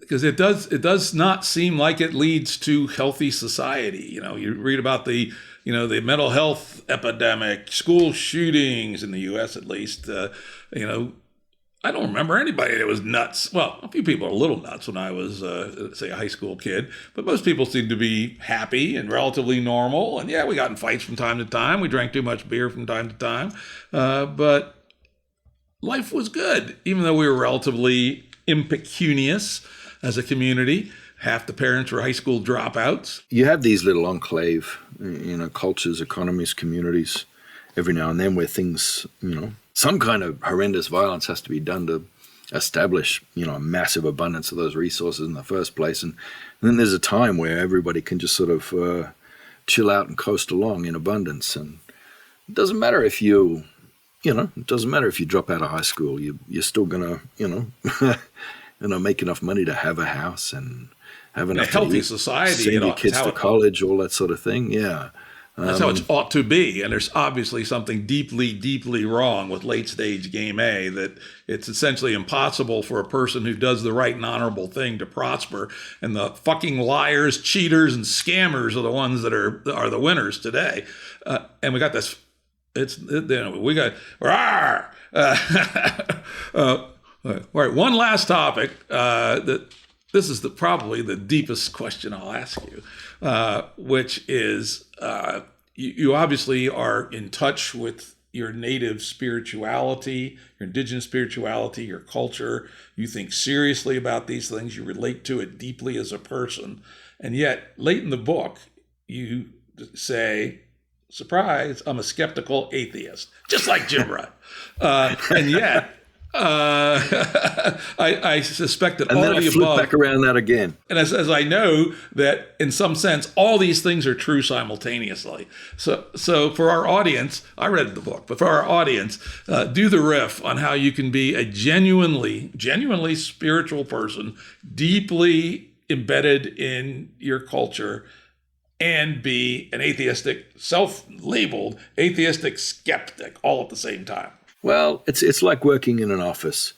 because it does not seem like it leads to healthy society. You read about the mental health epidemic, school shootings in the U.S. at least. I don't remember anybody that was nuts. Well, a few people are a little nuts when I was, say, a high school kid, but most people seem to be happy and relatively normal. And we got in fights from time to time. We drank too much beer from time to time. But life was good, even though we were relatively impecunious as a community. Half the parents were high school dropouts. You have these little enclave, cultures, economies, communities, every now and then where things, some kind of horrendous violence has to be done to establish, a massive abundance of those resources in the first place. And then there's a time where everybody can just sort of chill out and coast along in abundance. And it doesn't matter if it doesn't matter if you drop out of high school. You're still going to, make enough money to have a house and have enough a healthy to society. Send your kids to college, all that sort of thing. Yeah. That's how it ought to be. And there's obviously something deeply, deeply wrong with late stage game A, that it's essentially impossible for a person who does the right and honorable thing to prosper. And the fucking liars, cheaters, and scammers are the ones that are the winners today. And we got this. We got. All right. One last topic. This is probably the deepest question I'll ask you, which is you obviously are in touch with your native spirituality, your indigenous spirituality, your culture. You think seriously about these things. You relate to it deeply as a person. And yet, late in the book, you say, surprise, I'm a skeptical atheist, just like Jim Rutt. And yet, I suspect that And all then of I the flip above, back around that again. and as I know that in some sense, all these things are true simultaneously. So for our audience, I read the book, but for our audience, do the riff on how you can be a genuinely spiritual person, deeply embedded in your culture, and be an atheistic, self-labeled atheistic skeptic all at the same time. Well, it's like working in an office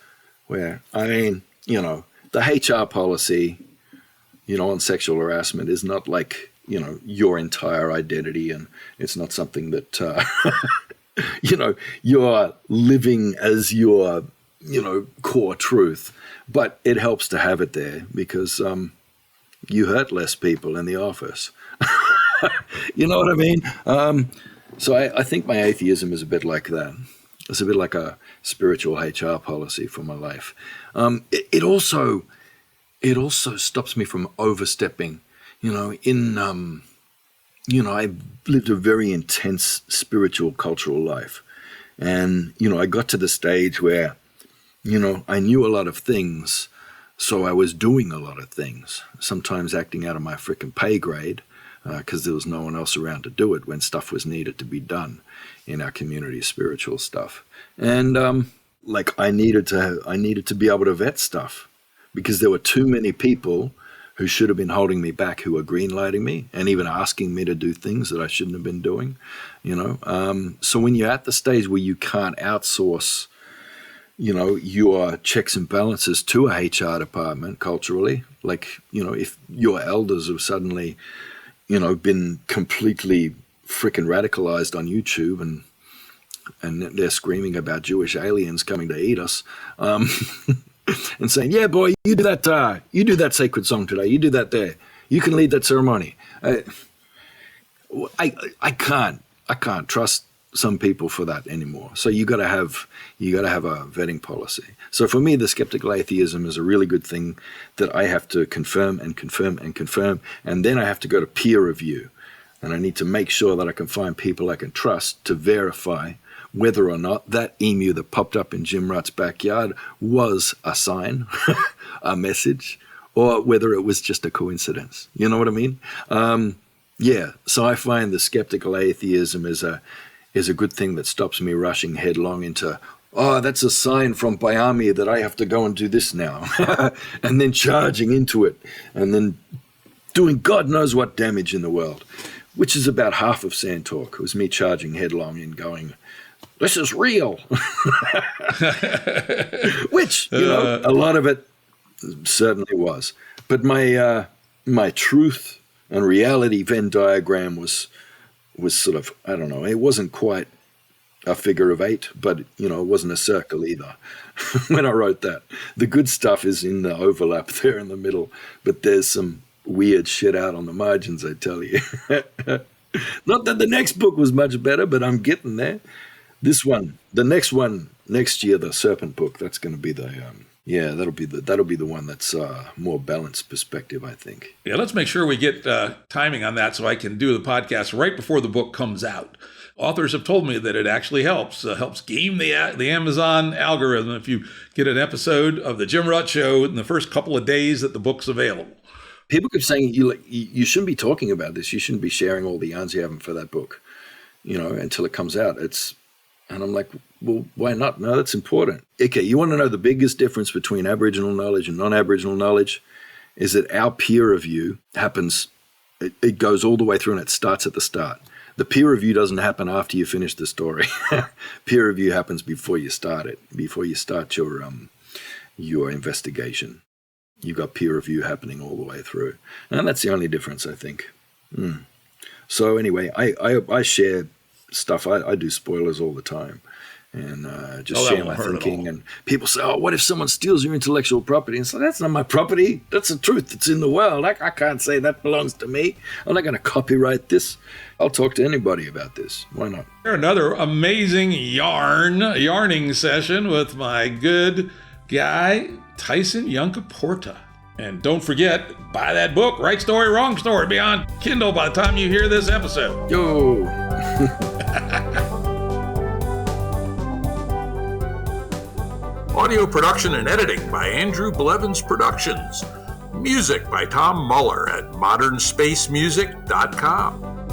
where, the HR policy, on sexual harassment is not like, your entire identity, and it's not something that, you're living as your, core truth. But it helps to have it there because you hurt less people in the office. You know what I mean? So I think my atheism is a bit like that. It's a bit like a spiritual HR policy for my life. It also stops me from overstepping. I lived a very intense spiritual, cultural life. And, I got to the stage where, I knew a lot of things, so I was doing a lot of things, sometimes acting out of my frickin' pay grade, because there was no one else around to do it when stuff was needed to be done in our community, spiritual stuff. And I needed to be able to vet stuff because there were too many people who should have been holding me back, who were greenlighting me and even asking me to do things that I shouldn't have been doing. So when you're at the stage where you can't outsource, your checks and balances to a HR department culturally, if your elders have suddenly been completely freaking radicalized on YouTube and they're screaming about Jewish aliens coming to eat us, and saying, "Yeah, boy, you do that sacred song today. You do that there. You can lead that ceremony." I can't trust some people for that anymore. So you got to have a vetting policy. So for me, the skeptical atheism is a really good thing that I have to confirm and confirm and confirm, and then I have to go to peer review, and I need to make sure that I can find people I can trust to verify whether or not that emu that popped up in Jim Rutt's backyard was a sign, a message, or whether it was just a coincidence. You know what I mean? So I find the skeptical atheism is a good thing that stops me rushing headlong into, that's a sign from Bayami that I have to go and do this now, and then charging into it, and then doing God knows what damage in the world, which is about half of Sand Talk. It was me charging headlong and going, "This is real," which a lot of it certainly was. But my truth and reality Venn diagram was sort of, I don't know, it wasn't quite a figure of 8, but it wasn't a circle either. When I wrote that, the good stuff is in the overlap there in the middle, but there's some weird shit out on the margins, I tell you. Not that the next book was much better, but I'm getting there. The next one next year, the Serpent book, that's going to be that'll be the one that's more balanced perspective, I think. Yeah, let's make sure we get timing on that so I can do the podcast right before the book comes out. Authors have told me that it actually helps game the Amazon algorithm if you get an episode of the Jim Rutt Show in the first couple of days that the book's available. People keep saying you shouldn't be talking about this. You shouldn't be sharing all the yarns you have for that book, until it comes out. And I'm like, well, why not? No, that's important. Okay, you want to know the biggest difference between Aboriginal knowledge and non-Aboriginal knowledge is that our peer review happens, it goes all the way through and it starts at the start. The peer review doesn't happen after you finish the story. Peer review happens before you start it, before you start your investigation. You've got peer review happening all the way through. And that's the only difference, I think. So anyway, I share stuff. I do spoilers all the time, and just share my thinking. And people say, "Oh, what if someone steals your intellectual property?" And so that's not my property. That's the truth that's in the world. I can't say that belongs to me. I'm not going to copyright this. I'll talk to anybody about this. Why not? Another amazing yarning session with my good guy Tyson Yunkaporta. And don't forget, buy that book, Right Story, Wrong Story, be on Kindle by the time you hear this episode. Yo! Audio production and editing by Andrew Blevins Productions. Music by Tom Muller at modernspacemusic.com.